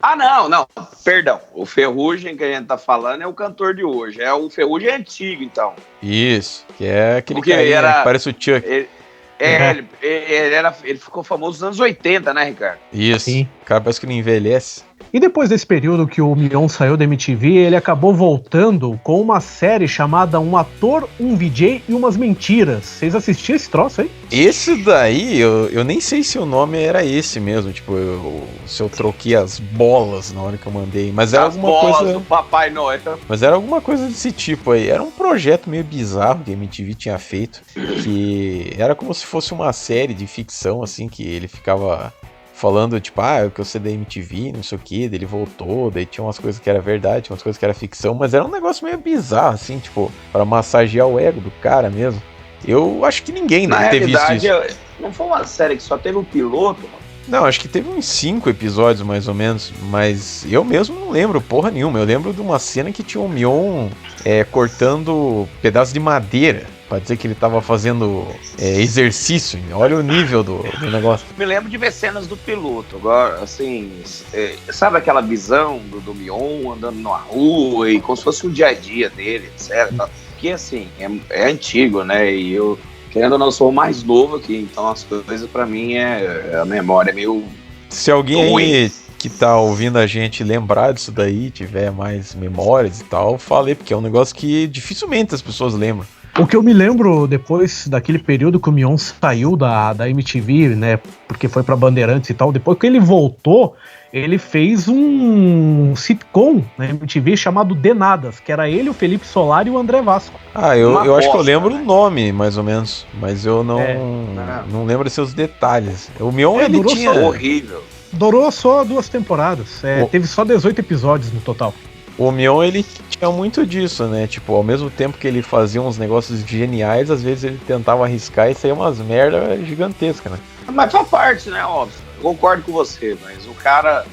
Ah, não. Perdão. O Ferrugem que a gente tá falando é o cantor de hoje. É o Ferrugem antigo, então. Isso, que é aquele Porque carinha era... que parece o Chuck. Ele ficou famoso nos anos 80, né, Ricardo? Isso. Sim. O cara parece que não envelhece. E depois desse período que o Mion saiu da MTV, ele acabou voltando com uma série chamada Um Ator, um VJ e Umas Mentiras. Vocês assistiram esse troço aí? Esse daí, eu nem sei se o nome era esse mesmo, tipo, se eu troquei as bolas na hora que eu mandei, mas era alguma coisa do Papai Noel. Mas era alguma coisa desse tipo aí. Era um projeto meio bizarro que a MTV tinha feito, que era como se fosse uma série de ficção, assim, que ele ficava falando, tipo, eu que eu sei da MTV, não sei o que, daí ele voltou, daí tinha umas coisas que era verdade, tinha umas coisas que era ficção, mas era um negócio meio bizarro, assim, tipo, pra massagear o ego do cara mesmo. Eu acho que ninguém deve ter visto isso. Não foi uma série que só teve o piloto, mano? Não, acho que teve uns 5 episódios, mais ou menos, mas eu mesmo não lembro porra nenhuma. Eu lembro de uma cena que tinha o Mion cortando pedaços de madeira pra dizer que ele tava fazendo exercício. Olha o nível do negócio. Me lembro de ver cenas do piloto. Agora, assim, sabe aquela visão do Mion andando na rua e como se fosse o dia a dia dele, etc. Que, assim, é antigo, né? E eu, querendo ou não, sou o mais novo aqui, então as coisas pra mim a memória é meio... Se alguém aí que tá ouvindo a gente lembrar disso daí, tiver mais memórias e tal, falei, porque é um negócio que dificilmente as pessoas lembram. O que eu me lembro depois daquele período que o Mion saiu da MTV, né, porque foi pra Bandeirantes e tal, depois que ele voltou, ele fez um sitcom na MTV chamado Denadas, que era ele, o Felipe Solari e o André Vasco. Eu acho que eu lembro o nome, mais ou menos, mas eu não lembro seus detalhes. O Mion, ele tinha... horrível. Durou só 2 temporadas, teve só 18 episódios no total. O Mion, ele tinha muito disso, né? Tipo, ao mesmo tempo que ele fazia uns negócios geniais, às vezes ele tentava arriscar e saía umas merda gigantescas, né? Mas faz parte, né, óbvio. Eu concordo com você, mas o cara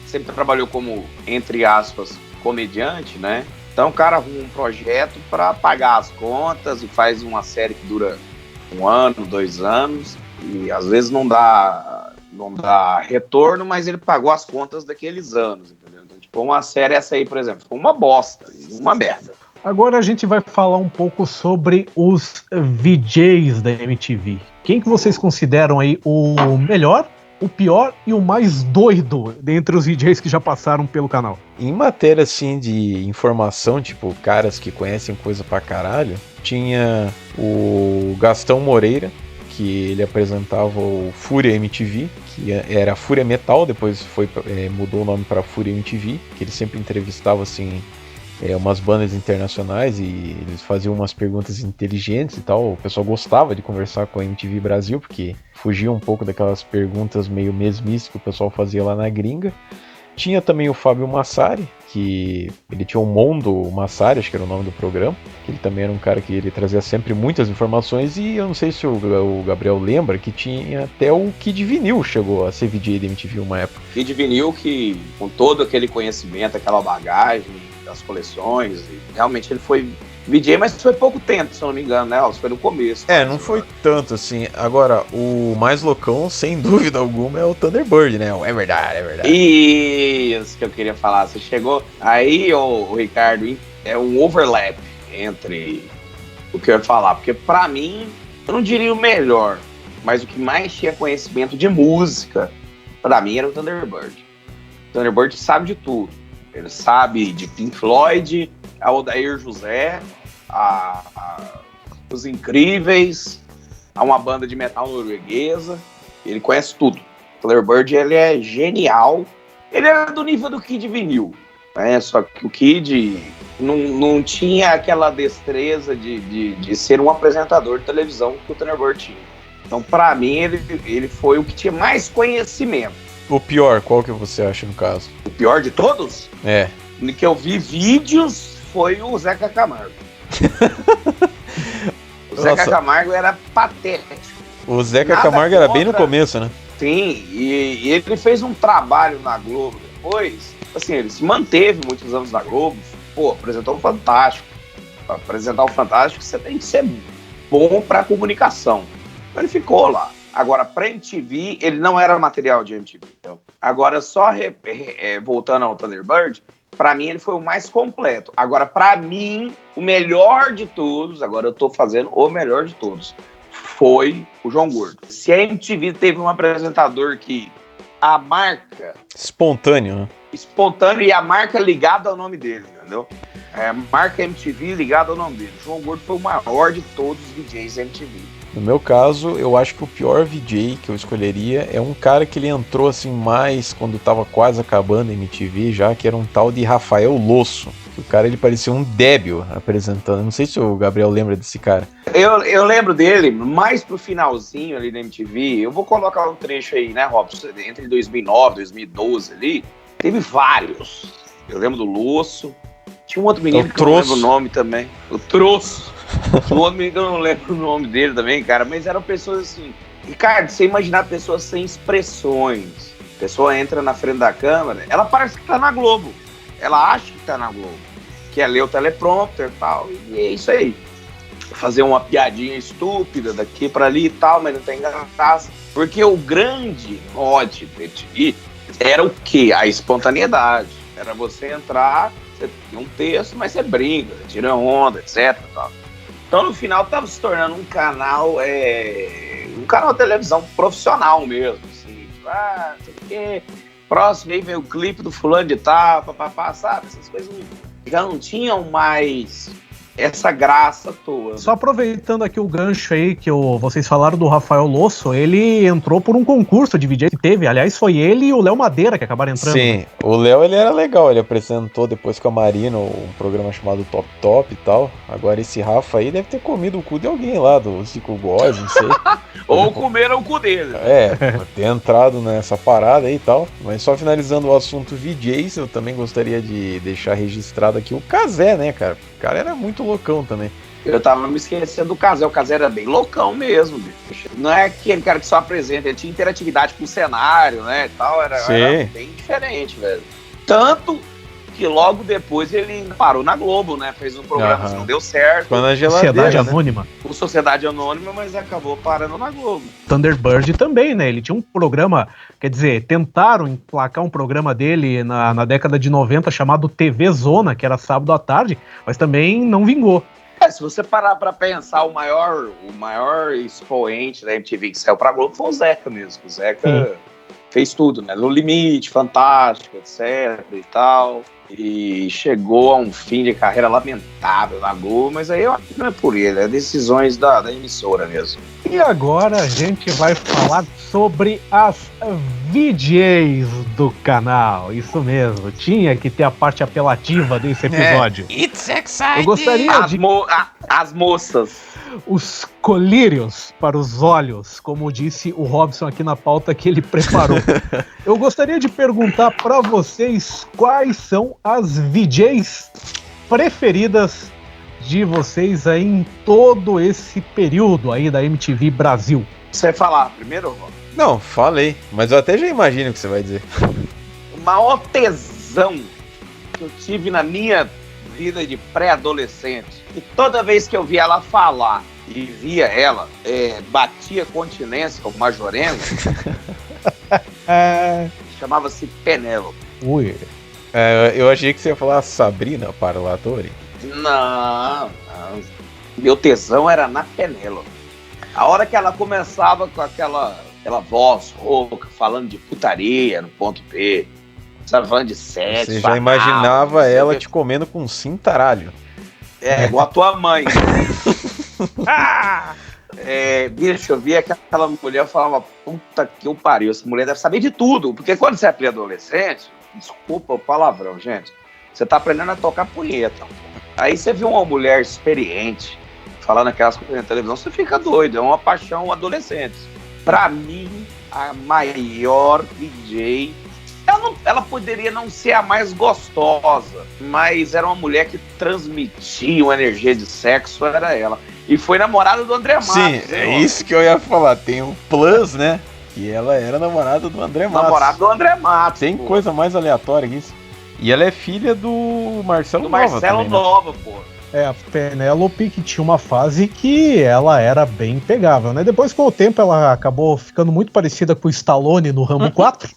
sempre trabalhou como, entre aspas, comediante, né? Então o cara arruma um projeto para pagar as contas e faz uma série que dura 1 ano, 2 anos e às vezes não dá retorno, mas ele pagou as contas daqueles anos, entendeu? Então, tipo, uma série essa aí, por exemplo, foi uma bosta, uma merda. Agora a gente vai falar um pouco sobre os VJs da MTV. Quem que vocês consideram aí o melhor, o pior e o mais doido dentre os VJs que já passaram pelo canal? Em matéria, assim, de informação, tipo, caras que conhecem coisa pra caralho, tinha o Gastão Moreira, que ele apresentava o Fúria MTV, que era Fúria Metal, depois mudou o nome para Fúria MTV, que ele sempre entrevistava assim umas bandas internacionais e eles faziam umas perguntas inteligentes e tal. O pessoal gostava de conversar com a MTV Brasil, porque fugia um pouco daquelas perguntas meio mesmices que o pessoal fazia lá na gringa. Tinha também o Fábio Massari, que ele tinha o Mondo Massari, acho que era o nome do programa, que ele também era um cara que ele trazia sempre muitas informações, e eu não sei se o Gabriel lembra que tinha até o Kid Vinil chegou a ser VJ da MTV uma época. Kid Vinil, que com todo aquele conhecimento, aquela bagagem das coleções, e realmente ele foi VJ, mas foi pouco tempo, se eu não me engano, né? Foi no começo. Não foi tanto assim. Agora, o mais loucão, sem dúvida alguma, é o Thunderbird, né? É verdade. Isso que eu queria falar. Você chegou aí, o Ricardo, é um overlap entre o que eu ia falar. Porque pra mim, eu não diria o melhor, mas o que mais tinha conhecimento de música, pra mim, era o Thunderbird. O Thunderbird sabe de tudo. Ele sabe de Pink Floyd, a Odair José, Os Incríveis, a uma banda de metal norueguesa. Ele conhece tudo. O Thunderbird, ele é genial. Ele era do nível do Kid Vinil, né? Só que o Kid não tinha aquela destreza de ser um apresentador de televisão que o Thunderbird tinha. Então, pra mim, ele foi o que tinha mais conhecimento. O pior, qual que você acha no caso? O pior de todos? No que eu vi vídeos foi o Zeca Camargo. O Zeca Camargo era patético. O Zeca Camargo era bem no começo, né? Sim, e ele fez um trabalho na Globo depois. Assim, ele se manteve muitos anos na Globo. Pô, apresentou o Fantástico. Pra apresentar o Fantástico, você tem que ser bom pra comunicação. Então ele ficou lá. Agora, pra MTV, ele não era material de MTV. Então. Agora, só voltando ao Thunderbird, pra mim ele foi o mais completo. Agora, pra mim, o melhor de todos, agora eu tô fazendo o melhor de todos, foi o João Gordo. Se a MTV teve um apresentador que a marca... Espontâneo, né? Espontâneo e a marca ligada ao nome dele, entendeu? A marca MTV ligada ao nome dele. O João Gordo foi o maior de todos os DJs MTV. No meu caso, eu acho que o pior VJ que eu escolheria é um cara que ele entrou assim mais quando tava quase acabando a MTV já, que era um tal de Rafael Losso. O cara, ele parecia um débil apresentando. Não sei se o Gabriel lembra desse cara. Eu lembro dele mais pro finalzinho ali da MTV. Eu vou colocar um trecho aí, né, Robson? Entre 2009 e 2012 ali, teve vários. Eu lembro do Losso. Tinha um outro menino que eu não lembro o nome também. O Troço. Um outro menino que eu não lembro o nome dele também, cara. Mas eram pessoas assim... Ricardo, você imaginar pessoas sem expressões. A pessoa entra na frente da câmera, ela parece que tá na Globo. Ela acha que tá na Globo. Que é ler o teleprompter e tal. E é isso aí. fazer uma piadinha estúpida daqui pra ali e tal, mas não tem graça. Porque o grande mote do MTV era o quê? A espontaneidade. Era você entrar, você tem um texto, mas você brinca, tira onda, etc. Tal. Então, no final, estava se tornando um canal de televisão profissional mesmo. Assim, não sei o quê. Próximo, aí vem o clipe do fulano de tal, papapá, sabe? Essas coisas já não tinham mais essa graça toda. Só aproveitando aqui o gancho aí que vocês falaram do Rafael Losso, ele entrou por um concurso de VJ que teve, aliás foi ele e o Léo Madeira que acabaram entrando. Sim, o Léo ele era legal, ele apresentou depois com a Marina um programa chamado Top Top e tal. Agora esse Rafa aí deve ter comido o cu de alguém lá, do Zico Góes, não sei. Ou comeram o cu dele. Ter entrado nessa parada aí e tal. Mas só finalizando o assunto VJs, eu também gostaria de deixar registrado aqui o Cazé, né, cara? O cara era muito loucão também. Eu tava me esquecendo do Cazé. O Cazé era bem loucão mesmo, bicho. Não é aquele cara que só apresenta, ele tinha interatividade com o cenário, né, e tal. Era bem diferente, velho. Tanto que logo depois ele parou na Globo, né? Fez um programa que não deu certo. Ficou na geladeira, Sociedade Anônima. O Sociedade Anônima, mas acabou parando na Globo. Thunderbird também, né? Ele tinha um programa, quer dizer, tentaram emplacar um programa dele na década de 90 chamado TV Zona, que era sábado à tarde, mas também não vingou. Se você parar pra pensar, o maior expoente da MTV que saiu pra Globo foi o Zeca mesmo. O Zeca fez tudo, né? No Limite, Fantástico, etc e tal. E chegou a um fim de carreira lamentável na Globo, mas aí eu acho que não é por ele, é decisões da emissora mesmo. E agora a gente vai falar sobre as VJs do canal. Isso mesmo, tinha que ter a parte apelativa desse episódio. It's exciting! Eu gostaria as moças. Os colírios para os olhos, como disse o Robson aqui na pauta que ele preparou. Eu gostaria de perguntar para vocês quais são as VJs preferidas de vocês aí em todo esse período aí da MTV Brasil. Você vai falar primeiro, Rob? Não, falei, mas eu até já imagino o que você vai dizer. O maior tesão que eu tive na minha vida de pré-adolescente, e toda vez que eu via ela falar e via ela, batia continência com o Majoreno, chamava-se Penélope. Ui. Eu achei que você ia falar Sabrina Parlatore. Não. Meu tesão era na Penélope. A hora que ela começava com aquela voz rouca, falando de putaria no ponto P, sabe, falando de sexo. Você já imaginava ela te comendo com um cintaralho. Igual a tua mãe. Bicho, eu via aquela mulher, eu falava, puta que o pariu, essa mulher deve saber de tudo. Porque quando você é pré-adolescente, desculpa o palavrão, gente, você tá aprendendo a tocar punheta. Aí você vê uma mulher experiente falando aquelas coisas na televisão, você fica doido, é uma paixão adolescente. Pra mim, a maior DJ, ela poderia não ser a mais gostosa, mas era uma mulher que transmitia uma energia de sexo, era ela. E foi namorada do André Matos. Sim, é isso que eu ia falar, tem um plus, né, que ela era namorada do André Matos. Namorada do André Matos. Tem coisa mais aleatória que isso. E ela é filha do Marcelo Nova. Marcelo também, Nova, né? pô. A Penélope que tinha uma fase que ela era bem pegável, né? Depois, com o tempo, ela acabou ficando muito parecida com o Stallone no Rambo 4.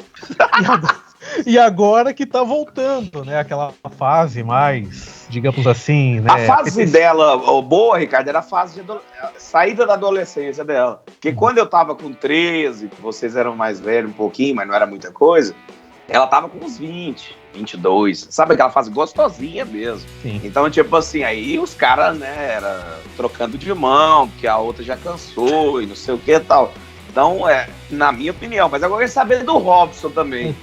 E agora que tá voltando, né? Aquela fase mais, digamos assim, né? A fase dela, boa, Ricardo, era a fase de saída da adolescência dela. Porque quando eu tava com 13, vocês eram mais velhos um pouquinho, mas não era muita coisa, ela tava com uns 20, 22. Sabe aquela fase gostosinha mesmo? Sim. Então, tipo assim, aí os caras, né, era trocando de mão, porque a outra já cansou e não sei o que e tal. Então, na minha opinião, mas agora eu quero saber do Robson também.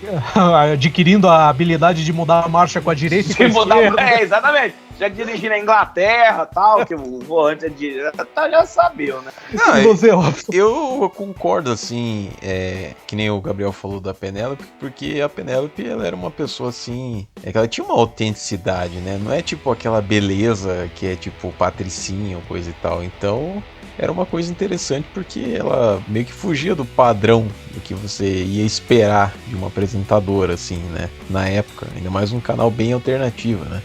Adquirindo a habilidade de mudar a marcha com a direita e com a esquerda. Exatamente. Já dirigi na Inglaterra e tal, que o volante é direto, já sabia, né? Não, eu concordo, assim, que nem o Gabriel falou da Penélope, porque a Penélope, ela era uma pessoa, assim, que ela tinha uma autenticidade, né? Não é tipo aquela beleza que é tipo patricinha ou coisa e tal. Então, era uma coisa interessante porque ela meio que fugia do padrão do que você ia esperar de uma apresentadora, assim, né? Na época, ainda mais um canal bem alternativo, né?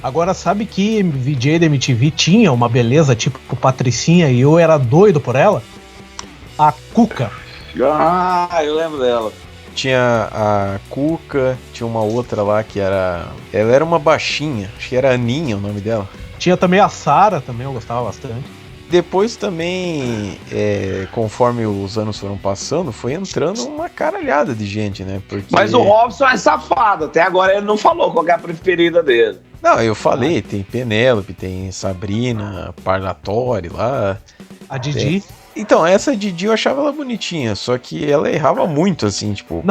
Agora, sabe que VJ da MTV tinha uma beleza tipo Patricinha e eu era doido por ela? A Cuca. Ah, eu lembro dela. Tinha a Cuca, tinha uma outra lá que era... Ela era uma baixinha, acho que era Aninha o nome dela. Tinha também a Sara, também eu gostava bastante. Depois também, conforme os anos foram passando, foi entrando uma caralhada de gente, né? Porque... Mas o Robson é safado, até agora ele não falou qual é a preferida dele. Não, eu falei, tem Penélope, tem Sabrina, Parlatori lá. A Didi. Então, essa Didi eu achava ela bonitinha, só que ela errava muito, assim, tipo...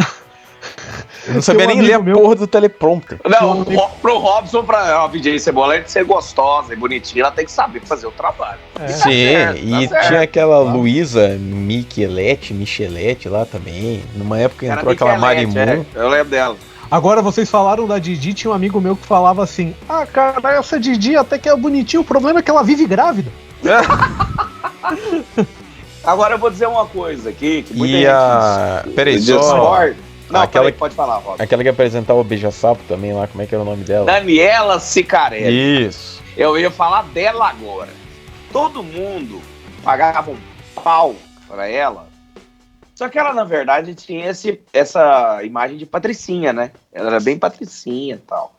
Eu não sabia nem ler a porra do teleprompter. Não, pro Robson, pra VJ Cebola, ele ser gostosa e bonitinha, ela tem que saber fazer o trabalho. Sim, e tinha aquela Luísa Michelete lá também. Numa época entrou aquela Marimun. Eu lembro dela. Agora, vocês falaram da Didi, tinha um amigo meu que falava assim: ah, cara, essa Didi até que é bonitinha, o problema é que ela vive grávida. Agora eu vou dizer uma coisa aqui, que muita gente... Peraí, só... Não, aquela... pode falar, Rob. Aquela que apresentava o Beija-Sapo também lá, como é que era o nome dela? Daniela Sicarelli. Isso. Eu ia falar dela agora. Todo mundo pagava um pau pra ela, só que ela, na verdade, tinha essa imagem de patricinha, né? Ela era bem patricinha e tal.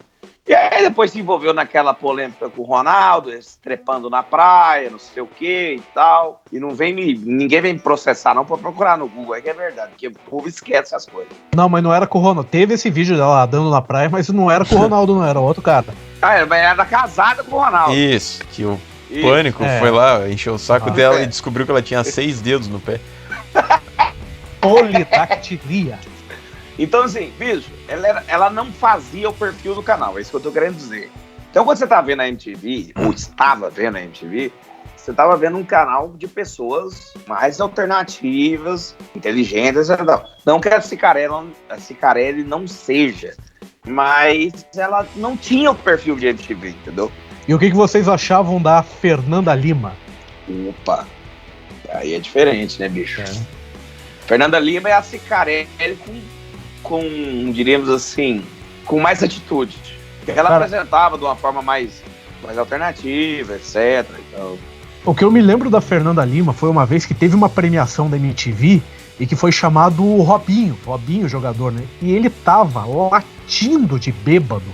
E aí depois se envolveu naquela polêmica com o Ronaldo, trepando na praia, não sei o que e tal. E ninguém vem me processar não pra procurar no Google, aí que é verdade, porque o povo esquece as coisas. Não, mas não era com o Ronaldo. Teve esse vídeo dela dando na praia, mas não era com o Ronaldo, não era outro cara. Ah, ela era casada com o Ronaldo. Isso, que o Pânico foi lá, encheu o saco dela e descobriu que ela tinha 6 dedos no pé. Polidactilia. Então, assim, bicho, ela não fazia o perfil do canal, é isso que eu tô querendo dizer. Então, quando você tá vendo a MTV, ou estava vendo a MTV, você tava vendo um canal de pessoas mais alternativas, inteligentes, não que a Sicarelli não seja, mas ela não tinha o perfil de MTV, entendeu? E o que vocês achavam da Fernanda Lima? Opa, aí é diferente, né, bicho? Fernanda Lima é a Sicarelli com, diríamos assim, com mais atitude. Ela apresentava de uma forma mais alternativa, etc. Então... O que eu me lembro da Fernanda Lima foi uma vez que teve uma premiação da MTV e que foi chamado Robinho, jogador, né? E ele tava latindo de bêbado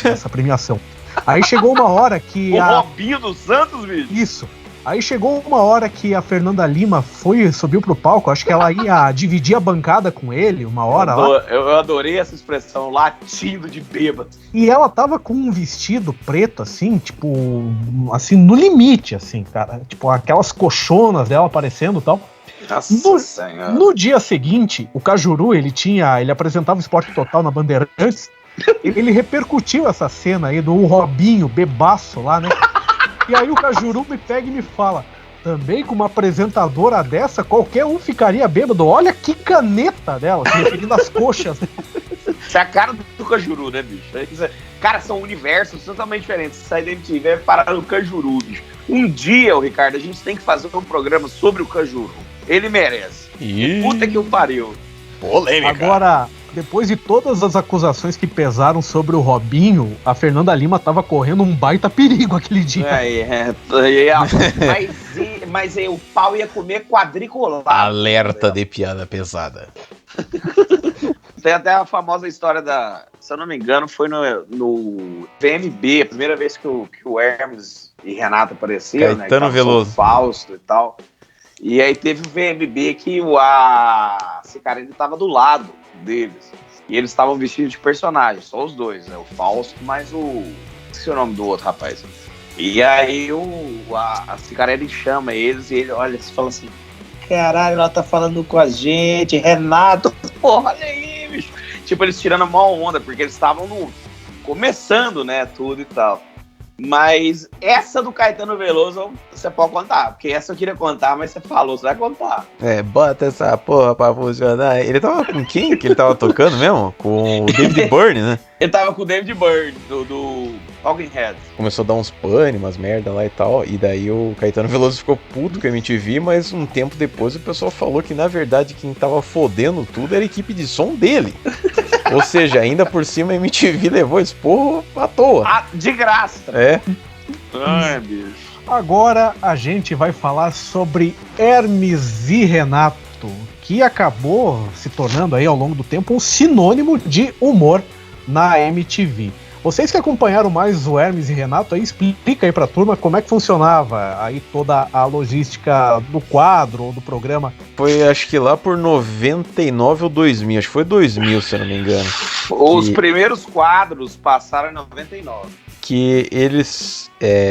nessa premiação. Aí chegou uma hora que... Robinho dos Santos, bicho? Isso. Aí chegou uma hora que a Fernanda Lima subiu pro palco, acho que ela ia dividir a bancada com ele, uma hora lá. Eu adorei essa expressão, latindo de bêbado. E ela tava com um vestido preto, assim, tipo, assim, no limite, assim, cara. Tipo, aquelas coxonas dela aparecendo e tal. Nossa Senhora. No dia seguinte, o Cajuru, ele apresentava o Esporte Total na Bandeirantes, ele repercutiu essa cena aí do Robinho bebaço lá, né? E aí o Cajuru me pega e me fala: também com uma apresentadora dessa, qualquer um ficaria bêbado. Olha que caneta dela, se referindo às coxas. Isso é a cara do Cajuru, né, bicho? Cara, são universos totalmente diferentes. Sai da MTV é parar no Cajuru, bicho. Um dia, Ricardo, a gente tem que fazer um programa sobre o Cajuru. Ele merece. Puta que o pariu. Polêmica. Agora, depois de todas as acusações que pesaram sobre o Robinho, a Fernanda Lima tava correndo um baita perigo aquele dia. Mas o pau ia comer quadriculado. Alerta de piada pesada. Tem até a famosa história se eu não me engano, foi no VMB, a primeira vez que o Hermes e Renato apareceram, Caetano Veloso. Fausto e tal. E aí teve o VMB que a Sicarelli tava do lado deles. E eles estavam vestidos de personagens, só os dois, né? O Fausto mais esqueci o nome do outro rapaz. E aí a Sicarelli chama eles e ele olha e fala assim: caralho, ela tá falando com a gente, Renato, porra, olha aí, bicho. Tipo, eles tirando a maior onda, porque eles estavam começando, né, tudo e tal. Mas essa do Caetano Veloso você pode contar, porque essa eu queria contar, mas você falou, você vai contar. Bota essa porra pra funcionar. Ele tava com quem que ele tava tocando mesmo? Com o David Byrne, né? Ele tava com o David Byrne, do Talking Heads. Começou a dar uns pane, umas merda lá e tal, e daí o Caetano Veloso ficou puto com a MTV, mas um tempo depois o pessoal falou que na verdade quem tava fodendo tudo era a equipe de som dele. Ou seja, ainda por cima a MTV levou esporro à toa. De graça. É. Ai, bicho. Agora a gente vai falar sobre Hermes e Renato, que acabou se tornando aí ao longo do tempo um sinônimo de humor na MTV. Vocês que acompanharam mais o Hermes e Renato, aí explica aí pra turma como é que funcionava aí toda a logística do quadro ou do programa. Foi acho que lá por 99 ou 2000, acho que foi 2000 se eu não me engano. Os primeiros quadros passaram em 99. Que eles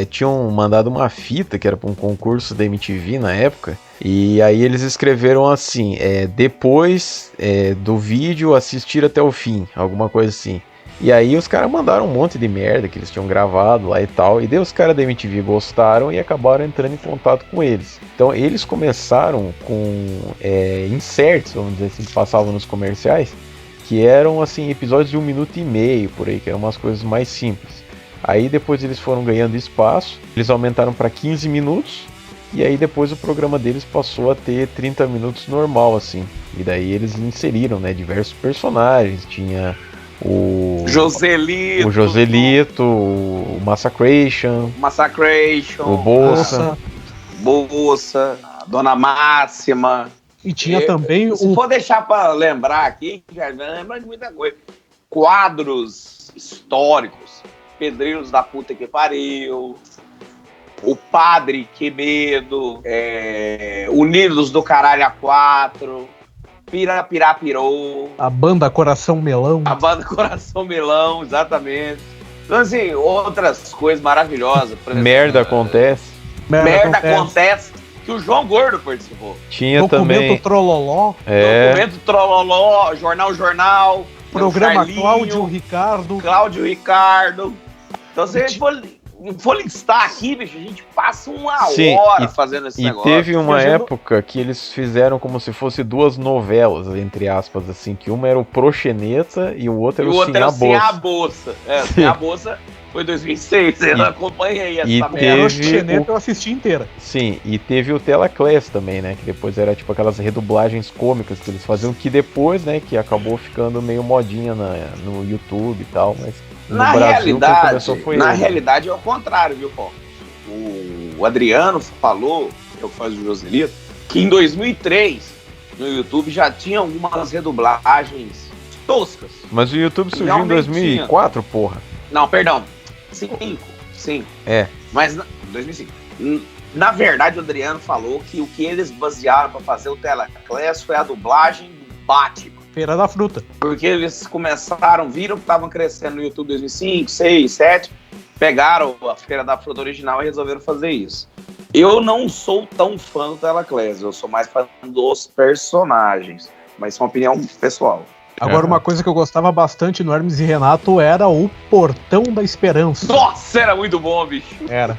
tinham mandado uma fita que era para um concurso da MTV na época, e aí eles escreveram assim, depois do vídeo assistir até o fim, alguma coisa assim. E aí os caras mandaram um monte de merda que eles tinham gravado lá e tal, e daí os caras da MTV gostaram e acabaram entrando em contato com eles. Então eles começaram com inserts, vamos dizer assim, que passavam nos comerciais, que eram assim episódios de 1 minuto e meio por aí, que eram umas coisas mais simples. Aí depois eles foram ganhando espaço, eles aumentaram para 15 minutos, e aí depois o programa deles passou a ter 30 minutos normal, assim. E daí eles inseriram, né, diversos personagens, tinha o Joselito, o Massacration, o Bolsa, a Dona Máxima. E tinha também se for deixar para lembrar aqui, já lembra de muita coisa. Quadros históricos, Pedreiros da Puta que Pariu, O Padre Que Medo, Unidos do Caralho A4, Pirapirapirou, a Banda Coração Melão. A Banda Coração Melão, exatamente. Então, assim, outras coisas maravilhosas. Por exemplo, Merda Acontece. Merda Acontece, que o João Gordo participou. Tinha Documento também Trololó. Documento Trololó, Jornal. Programa Cláudio Ricardo. Então, se a gente for listar aqui, bicho, a gente passa uma hora fazendo esse negócio. E teve uma época que eles fizeram como se fosse 2 novelas, entre aspas, assim, que uma era o Proxeneta e o outro era o Sem a Bolsa. Sem a Bolsa foi 2006, eu acompanhei essa Proxeneta eu assisti inteira. Sim, e teve o Telaclass também, né, que depois era tipo aquelas redublagens cômicas que eles faziam, que depois, né, que acabou ficando meio modinha no YouTube e tal, mas... Na realidade é o contrário, viu, Paulo? O Adriano falou, que é o que faz o Joselito, que em 2003 no YouTube já tinha algumas redublagens toscas. Mas o YouTube surgiu em 2004, tinha. Porra. Não, perdão. 5. Mas 2005. Na verdade, o Adriano falou que o que eles basearam para fazer o Telaclass foi a dublagem do Batman. Feira da Fruta. Porque eles viram que estavam crescendo no YouTube 2005, 6, 7, pegaram a Feira da Fruta original e resolveram fazer isso. Eu não sou tão fã do Telaclass, eu sou mais fã dos personagens, mas isso é uma opinião pessoal. Agora, uma coisa que eu gostava bastante no Hermes e Renato era o Portão da Esperança. Nossa, era muito bom, bicho. Era.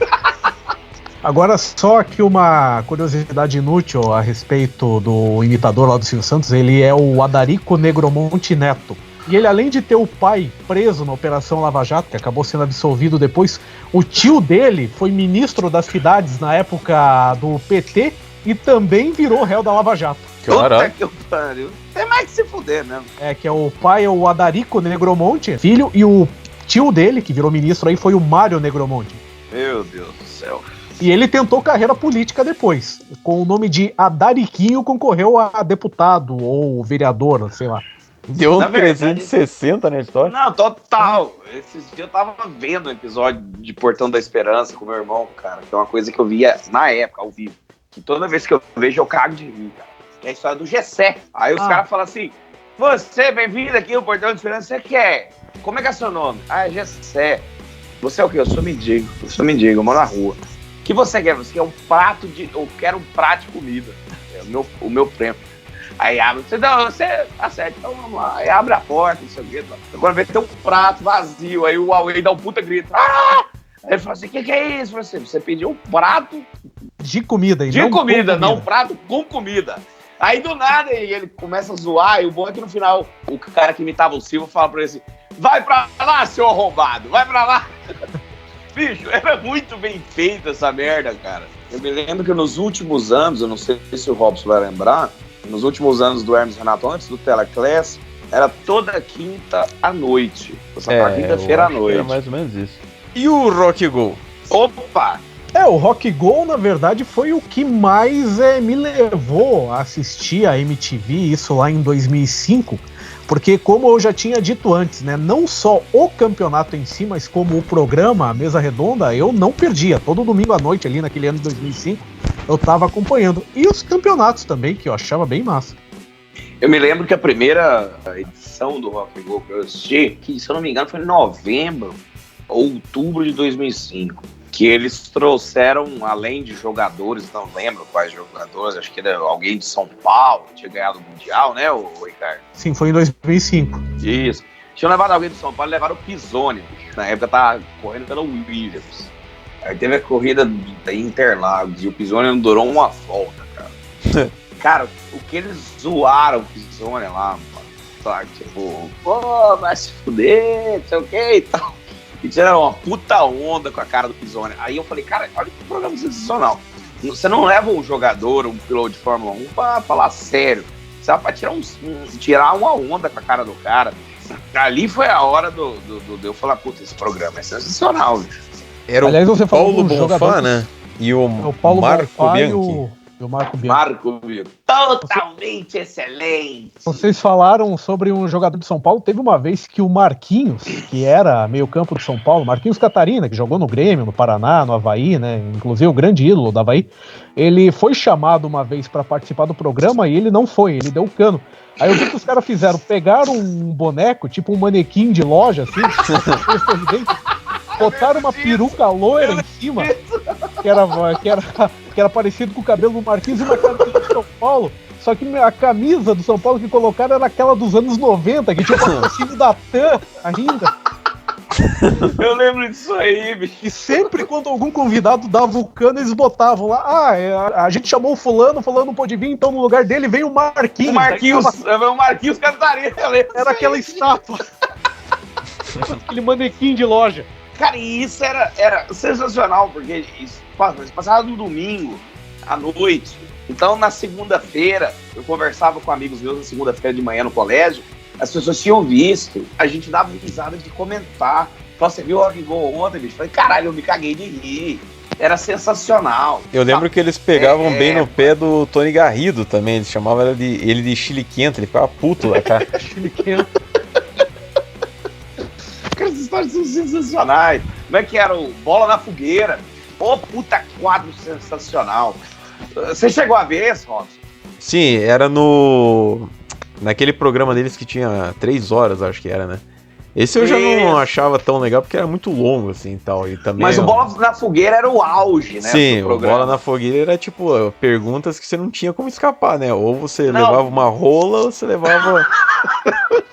Agora, só aqui uma curiosidade inútil a respeito do imitador lá do Silvio Santos, ele é o Adarico Negromonte Neto. E ele, além de ter o pai preso na Operação Lava Jato, que acabou sendo absolvido depois, o tio dele foi ministro das cidades na época do PT e também virou réu da Lava Jato. Puta que pariu. Tem mais que se fuder mesmo. Que é o pai é o Adarico Negromonte, filho, e o tio dele, que virou ministro aí, foi o Mário Negromonte. Meu Deus do céu. E ele tentou carreira política depois. Com o nome de Adariquinho, concorreu a deputado ou vereador, sei lá. Deu um 360 na história? Não, total. Esses dias eu tava vendo um episódio de Portão da Esperança com meu irmão, cara, que é uma coisa que eu via na época, ao vivo. Que toda vez que eu vejo, eu cago de rir, cara. Que é a história do Gessé. Aí os caras falam assim, você, bem-vindo aqui no Portão da Esperança, você quer? Como é que é seu nome? Ah, é Gessé. Você é o quê? Eu sou mendigo, eu moro na rua. O que você quer? Você quer um prato de... Eu quero um prato de comida. É o meu prêmio. Aí abre, você acerta, então vamos lá. Aí abre a porta, não sei o quê. Quando vê, tem um prato vazio, aí o Huawei dá um puta grito. Ah! Aí ele fala assim, o que é isso? Você pediu um prato... De comida. Não um prato com comida. Aí do nada ele começa a zoar, e o bom é que no final o cara que imitava o Silvio fala pra ele assim, vai pra lá, seu arrombado, vai pra lá. Bicho, era muito bem feita essa merda, cara. Eu me lembro que nos últimos anos, eu não sei se o Robson vai lembrar, nos últimos anos do Hermes e Renato, antes do Telaclass, era toda quinta à noite. Quinta-feira à noite. Era mais ou menos isso. E o Rock Go? Opa! O Rock Go, na verdade, foi o que mais me levou a assistir a MTV, isso lá em 2005, porque como eu já tinha dito antes, né, não só o campeonato em si, mas como o programa, a mesa redonda, eu não perdia. Todo domingo à noite ali naquele ano de 2005, eu tava acompanhando. E os campeonatos também, que eu achava bem massa. Eu me lembro que a primeira edição do Rock Go que eu assisti, que se eu não me engano foi em novembro ou outubro de 2005, que eles trouxeram, além de jogadores, não lembro quais jogadores, acho que era alguém de São Paulo, que tinha ganhado o Mundial, né, o Ricardo? Sim, foi em 2005. Isso. Tinham levado alguém de São Paulo e levaram o Pisoni, na época tava correndo pelo Williams. Aí teve a corrida da Interlagos e o Pisoni não durou uma volta, cara. Cara, o que eles zoaram o Pisoni lá, mano, sabe? Tipo, pô, vai se fuder, não sei o que e tal. E tiraram uma puta onda com a cara do Pisoni. Aí eu falei, cara, olha que programa sensacional. Você não leva um jogador, um piloto de Fórmula 1 pra falar sério. Você vai pra tirar uma onda com a cara do cara. Ali foi a hora de eu falar, puta, esse programa é sensacional, bicho. Era Aliás, você o falou Paulo dos Bonfá, jogadores, né? E o Paulo Marco Bonfá Bianchi. e o Marco Bianchi. Totalmente excelente. Vocês falaram sobre um jogador de São Paulo. Teve uma vez que o Marquinhos, que era meio campo de São Paulo, Marquinhos Catarina, que jogou no Grêmio, no Paraná, no Avaí, né? Inclusive o grande ídolo do Avaí. Ele foi chamado uma vez para participar do programa e ele não foi, ele deu cano. Aí o que os caras fizeram? Pegaram um boneco, tipo um manequim de loja, assim, botaram uma peruca loira em cima, que era parecido com o cabelo do Marquinhos e uma camisa do São Paulo. Só que a camisa do São Paulo que colocaram era aquela dos anos 90, que tinha o patrocínio da TAM ainda. Eu lembro disso aí, bicho. E sempre quando algum convidado dava o cano, eles botavam lá, a gente chamou o fulano não pôde vir, então no lugar dele vem o Marquinhos. O Marquinhos Catarina. Era aquela estátua. Aquele manequim de loja. Cara, e isso era sensacional, porque isso passava no domingo, à noite. Então, na segunda-feira, eu conversava com amigos meus na segunda-feira de manhã no colégio, as pessoas tinham visto, a gente dava risada de comentar. Falei, você viu o Rock Go ontem, bicho? Falei, caralho, eu me caguei de rir. Era sensacional. Eu lembro que eles pegavam bem no pé do Tony Garrido também, eles chamavam ele de chiliquento, ele ficava puto lá, cara. Chiliquento. Aquelas histórias são sensacionais. Como é que era o Bola na Fogueira? Pô, puta quadro sensacional. Você chegou a ver esse, Robson? Sim, era naquele programa deles que tinha 3 horas, acho que era, né? Esse eu já não achava tão legal, porque era muito longo, assim, e tal. E também, mas o Bola na Fogueira era o auge, né? Sim, o Bola na Fogueira era, tipo, perguntas que você não tinha como escapar, né? Ou você levava uma rola, ou você levava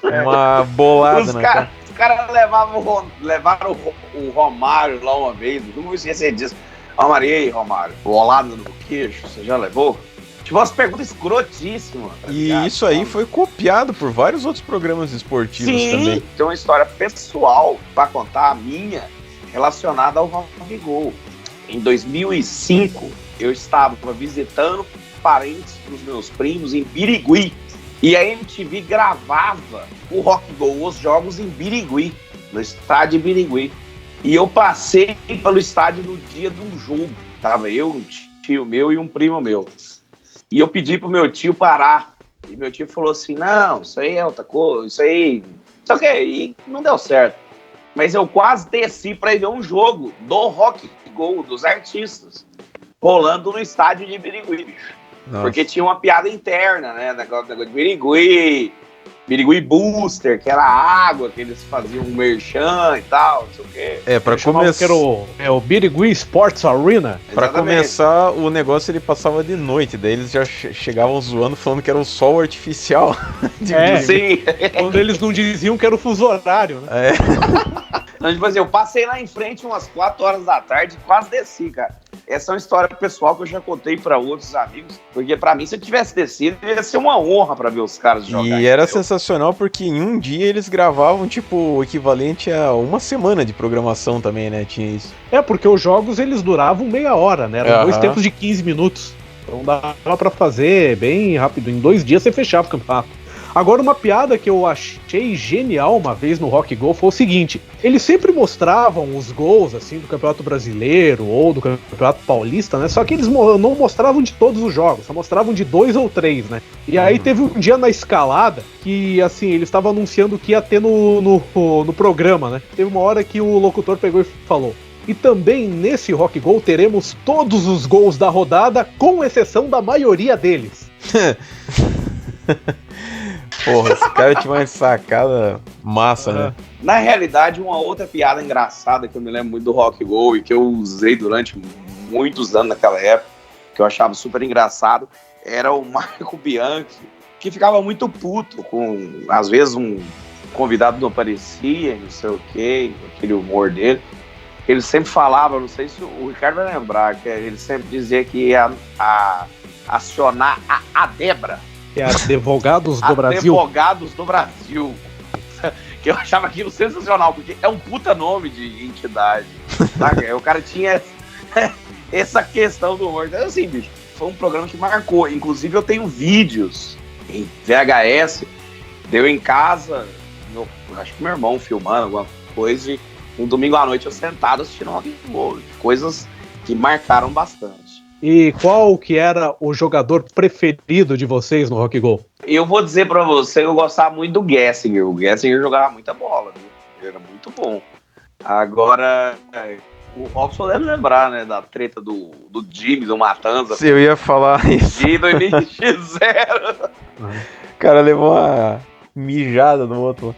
uma bolada, né? Os caras levaram o Romário lá uma vez, não vou esquecer disso. Romário, e aí, Romário, bolada no queixo, você já levou? Tipo, umas perguntas escrotíssimas. Tá e isso aí foi copiado por vários outros programas esportivos também. Sim, tem uma história pessoal pra contar, a minha, relacionada ao Rock Go. Em 2005, eu estava visitando parentes dos meus primos em Birigui. E a MTV gravava o Rock Go, os jogos em Birigui, no estádio de Birigui. E eu passei pelo estádio no dia de um jogo. Tava eu, um tio meu e um primo meu. E eu pedi pro meu tio parar. E meu tio falou assim, não, isso aí é outra coisa, isso aí... Só que e não deu certo. Mas eu quase desci pra ir ver um jogo do Rock Go, dos artistas, rolando no estádio de Birigui, bicho. Nossa. Porque tinha uma piada interna, né? Negócio de Birigui Booster, que era água, que eles faziam um merchan e tal, não sei o quê. Pra começar... o Birigui Sports Arena. Pra começar, o negócio ele passava de noite, daí eles já chegavam zoando, falando que era o sol artificial. Sim. Quando eles não diziam que era o fuso horário, né? Então, tipo assim, eu passei lá em frente umas 4 horas da tarde e quase desci, cara. Essa é uma história pessoal que eu já contei pra outros amigos, porque pra mim, se eu tivesse descido, ia ser uma honra pra ver os caras jogar. E era sensacional porque em um dia eles gravavam, tipo, o equivalente a uma semana de programação também, né? Tinha isso. Porque os jogos, eles duravam meia hora, né? Eram 2 tempos de 15 minutos. Então dava pra fazer bem rápido. Em 2 dias você fechava o campeonato. Agora, uma piada que eu achei genial uma vez no Rock Go foi o seguinte: eles sempre mostravam os gols assim do Campeonato Brasileiro ou do Campeonato Paulista, né? Só que eles não mostravam de todos os jogos, só mostravam de 2 ou 3, né? E aí teve um dia na escalada que, assim, eles estavam anunciando que ia ter no programa, né? Teve uma hora que o locutor pegou e falou: e também nesse Rock Go teremos todos os gols da rodada, com exceção da maioria deles. Porra, esse cara tinha uma sacada massa, né? Na realidade, uma outra piada engraçada que eu me lembro muito do Rock Go e que eu usei durante muitos anos naquela época, que eu achava super engraçado, era o Marco Bianchi, que ficava muito puto com, às vezes, um convidado não aparecia, não sei o quê, aquele humor dele. Ele sempre falava, não sei se o Ricardo vai lembrar, que ele sempre dizia que ia acionar a Debra. Que é Advogados do Brasil. Advogados do Brasil. Que eu achava aquilo sensacional, porque é um puta nome de entidade. Tá? O cara tinha essa questão do humor. Então, assim, bicho, foi um programa que marcou. Inclusive, eu tenho vídeos em VHS, deu em casa, acho que meu irmão filmando alguma coisa, e um domingo à noite eu sentado assistindo Rock Go. Coisas que marcaram bastante. E qual que era o jogador preferido de vocês no Rock Go? Eu vou dizer pra você que eu gostava muito do Gessinger. O Gessinger jogava muita bola, viu? Era muito bom. Agora, o Robson deve lembrar, né, da treta do Jimmy, do Matanza. Se eu ia falar isso. De 2000. O cara levou uma mijada no outro.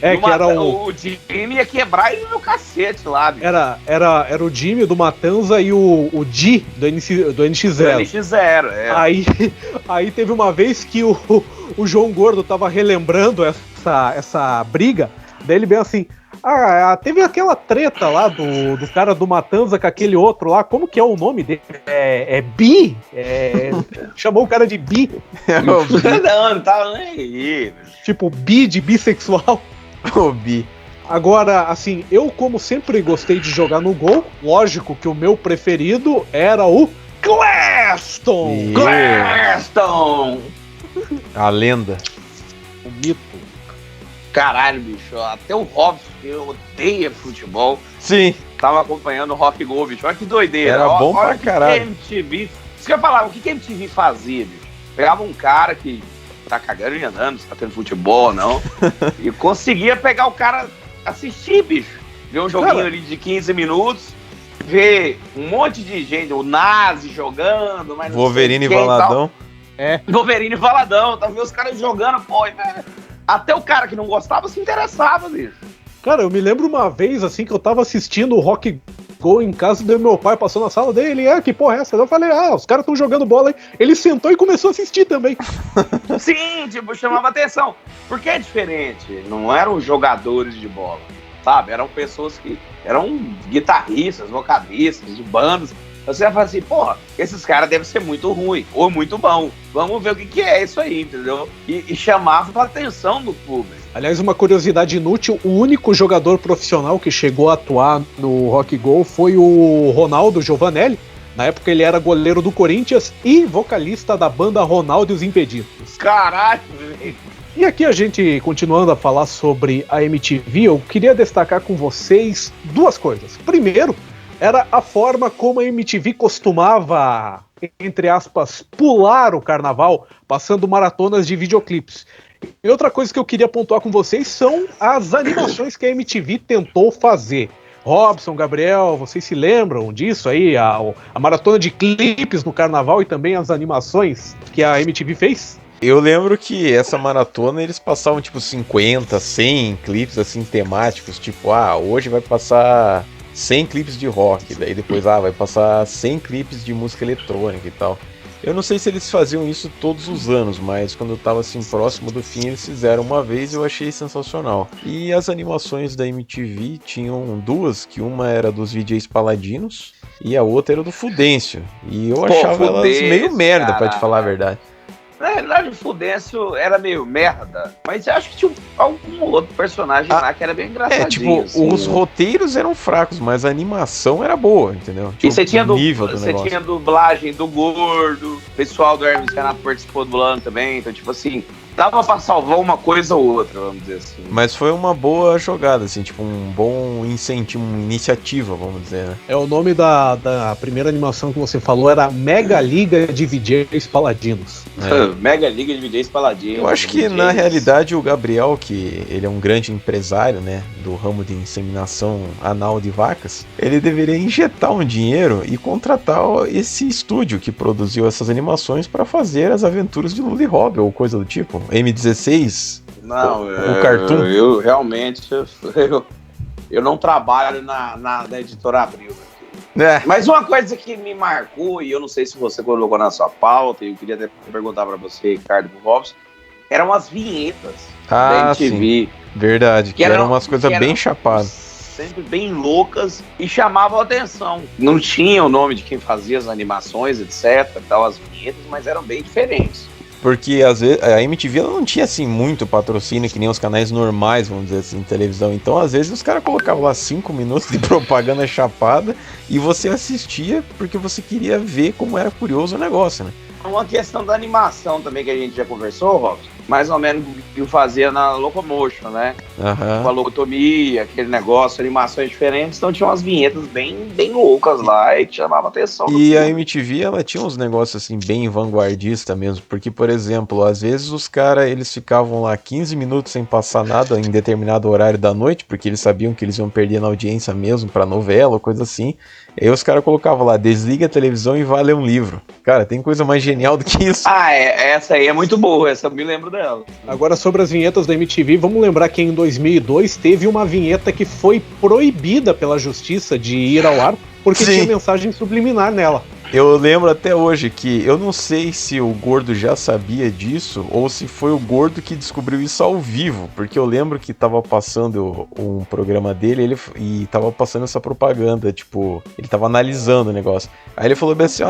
É, que era o Jimmy ia quebrar ele no cacete lá, bicho. Era o Jimmy do Matanza e o Di do NX0. Do NX0, é. Aí teve uma vez que o João Gordo tava relembrando essa briga, daí ele bem assim: teve aquela treta lá do cara do Matanza com aquele outro lá, como que é o nome dele? É Bi? Chamou o cara de Bi. Não tava nem aí. Tipo, bi de bissexual. O Bi. Agora, assim, eu como sempre gostei de jogar no gol, lógico que o meu preferido era o Claston! Claston! A lenda. O mito. Caralho, bicho, até o Robson, que odeia futebol, sim, tava acompanhando o Rock Go, bicho. Olha que doideira. Era bom pra caralho. MTV, isso que eu falava, o que a MTV fazia, bicho? Pegava um cara que tá cagando e andando, se tá tendo futebol ou não, e conseguia pegar o cara, assistir, bicho. Ver um joguinho ali de 15 minutos, ver um monte de gente, o Nazi jogando, mas Wolverine e Valadão. Wolverine e Valadão, tá vendo os caras jogando, pô, até o cara que não gostava se interessava, bicho. Cara, eu me lembro uma vez, assim, que eu tava assistindo o Rock Go em casa, e meu pai passou na sala dele, que porra é essa? Eu falei, os caras tão jogando bola aí. Ele sentou e começou a assistir também. Sim, tipo, chamava atenção. Porque é diferente, não eram jogadores de bola, sabe? Eram pessoas que eram guitarristas, vocalistas, de bandas. Você vai falar assim, porra, esses caras devem ser muito ruim ou muito bom. Vamos ver o que é isso aí, entendeu? E chamava a atenção do público. Aliás, uma curiosidade inútil, o único jogador profissional que chegou a atuar no Rock Go foi o Ronaldo Giovanelli. Na época ele era goleiro do Corinthians e vocalista da banda Ronaldo e os Impedidos. Caralho, velho! E aqui a gente, continuando a falar sobre a MTV, eu queria destacar com vocês duas coisas. Primeiro, era a forma como a MTV costumava, entre aspas, pular o carnaval, passando maratonas de videoclipes. E outra coisa que eu queria pontuar com vocês são as animações que a MTV tentou fazer. Robson, Gabriel, vocês se lembram disso aí? A maratona de clipes no carnaval e também as animações que a MTV fez? Eu lembro que essa maratona eles passavam tipo 50, 100 clipes assim temáticos, tipo, hoje vai passar 100 clipes de rock, daí depois vai passar 100 clipes de música eletrônica e tal. Eu não sei se eles faziam isso todos os anos, mas quando eu tava assim próximo do fim, eles fizeram uma vez e eu achei sensacional. E as animações da MTV tinham duas, que uma era dos VJs Paladinos e a outra era do Fudêncio. E eu achava elas meio merda, cara, pra te falar a verdade. Na realidade, o Fudêncio era meio merda, mas eu acho que tinha algum outro personagem lá que era bem engraçadinho. Os roteiros eram fracos, mas a animação era boa, entendeu? E você tinha dublagem do Gordo, o pessoal do Hermes Renato participou dublando também, então tipo assim, dava pra salvar uma coisa ou outra, vamos dizer assim. Mas foi uma boa jogada, assim, tipo, um bom incentivo, uma iniciativa, vamos dizer, né? O nome da primeira animação que você falou era Mega Liga de VJs Paladinos. Mega Liga de VJs Paladinos. Eu acho que, na realidade, o Gabriel, que ele é um grande empresário, né, do ramo de inseminação anal de vacas, ele deveria injetar um dinheiro e contratar esse estúdio que produziu essas animações para fazer as aventuras de Lula e Rob, ou coisa do tipo. M16? Não, o Cartoon? Eu realmente eu não trabalho na editora Abril. Mas uma coisa que me marcou, e eu não sei se você colocou na sua pauta, e eu queria até perguntar para você, Ricardo Robson, eram as vinhetas da MTV. Sim. Verdade, que eram umas coisas bem chapadas. Sempre bem loucas e chamavam a atenção. Não tinha o nome de quem fazia as animações, etc, tal, as vinhetas, mas eram bem diferentes. Porque às vezes a MTV ela não tinha assim muito patrocínio que nem os canais normais, vamos dizer assim, de televisão. Então às vezes os caras colocavam lá 5 minutos de propaganda chapada e você assistia porque você queria ver como era curioso o negócio, né? Uma questão da animação também que a gente já conversou, Robson, mais ou menos o que eu fazia na Locomotion, né? Com a logotomia, aquele negócio, animações diferentes, então tinha umas vinhetas bem loucas lá e que chamavam a atenção. E a MTV, ela tinha uns negócios assim bem vanguardistas mesmo, porque, por exemplo, às vezes os caras, eles ficavam lá 15 minutos sem passar nada em determinado horário da noite, porque eles sabiam que eles iam perder na audiência mesmo pra novela ou coisa assim. Aí os caras colocavam lá, desliga a televisão e vai ler um livro. Cara, tem coisa mais genial do que isso. Essa aí é muito boa, essa eu me lembro dela. Agora, sobre as vinhetas da MTV, vamos lembrar que em 2002 teve uma vinheta que foi proibida pela justiça de ir ao ar, porque tinha mensagem subliminar nela. Eu lembro até hoje que eu não sei se o Gordo já sabia disso ou se foi o Gordo que descobriu isso ao vivo, porque eu lembro que tava passando um programa dele e tava passando essa propaganda, tipo, ele tava analisando o negócio. Aí ele falou bem assim,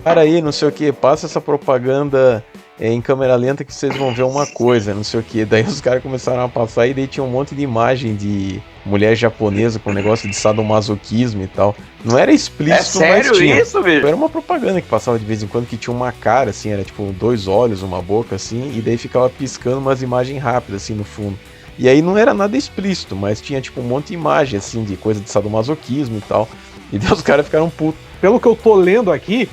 para aí, não sei o que, passa essa propaganda em câmera lenta que vocês vão ver uma coisa, não sei o que. Daí os caras começaram a passar e daí tinha um monte de imagem de mulher japonesa com negócio de sadomasoquismo e tal. Não era explícito, sério, mas tinha. Isso, bicho? Era uma propaganda que passava de vez em quando que tinha uma cara, assim, era tipo 2 olhos, uma boca, assim, e daí ficava piscando umas imagens rápidas, assim, no fundo. E aí não era nada explícito, mas tinha tipo um monte de imagem, assim, de coisa de sadomasoquismo e tal. E daí os caras ficaram putos. Pelo que eu tô lendo aqui,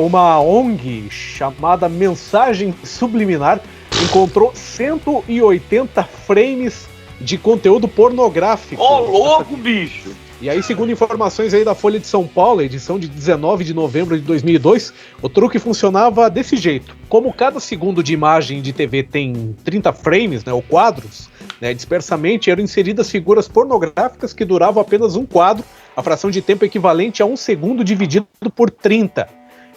uma ONG chamada Mensagem Subliminar encontrou 180 frames de conteúdo pornográfico. Ô, louco, bicho! E aí, segundo informações aí da Folha de São Paulo, edição de 19 de novembro de 2002, o truque funcionava desse jeito. Como cada segundo de imagem de TV tem 30 frames, né, ou quadros, né, dispersamente eram inseridas figuras pornográficas que duravam apenas um quadro, a fração de tempo equivalente a 1 segundo dividido por 30.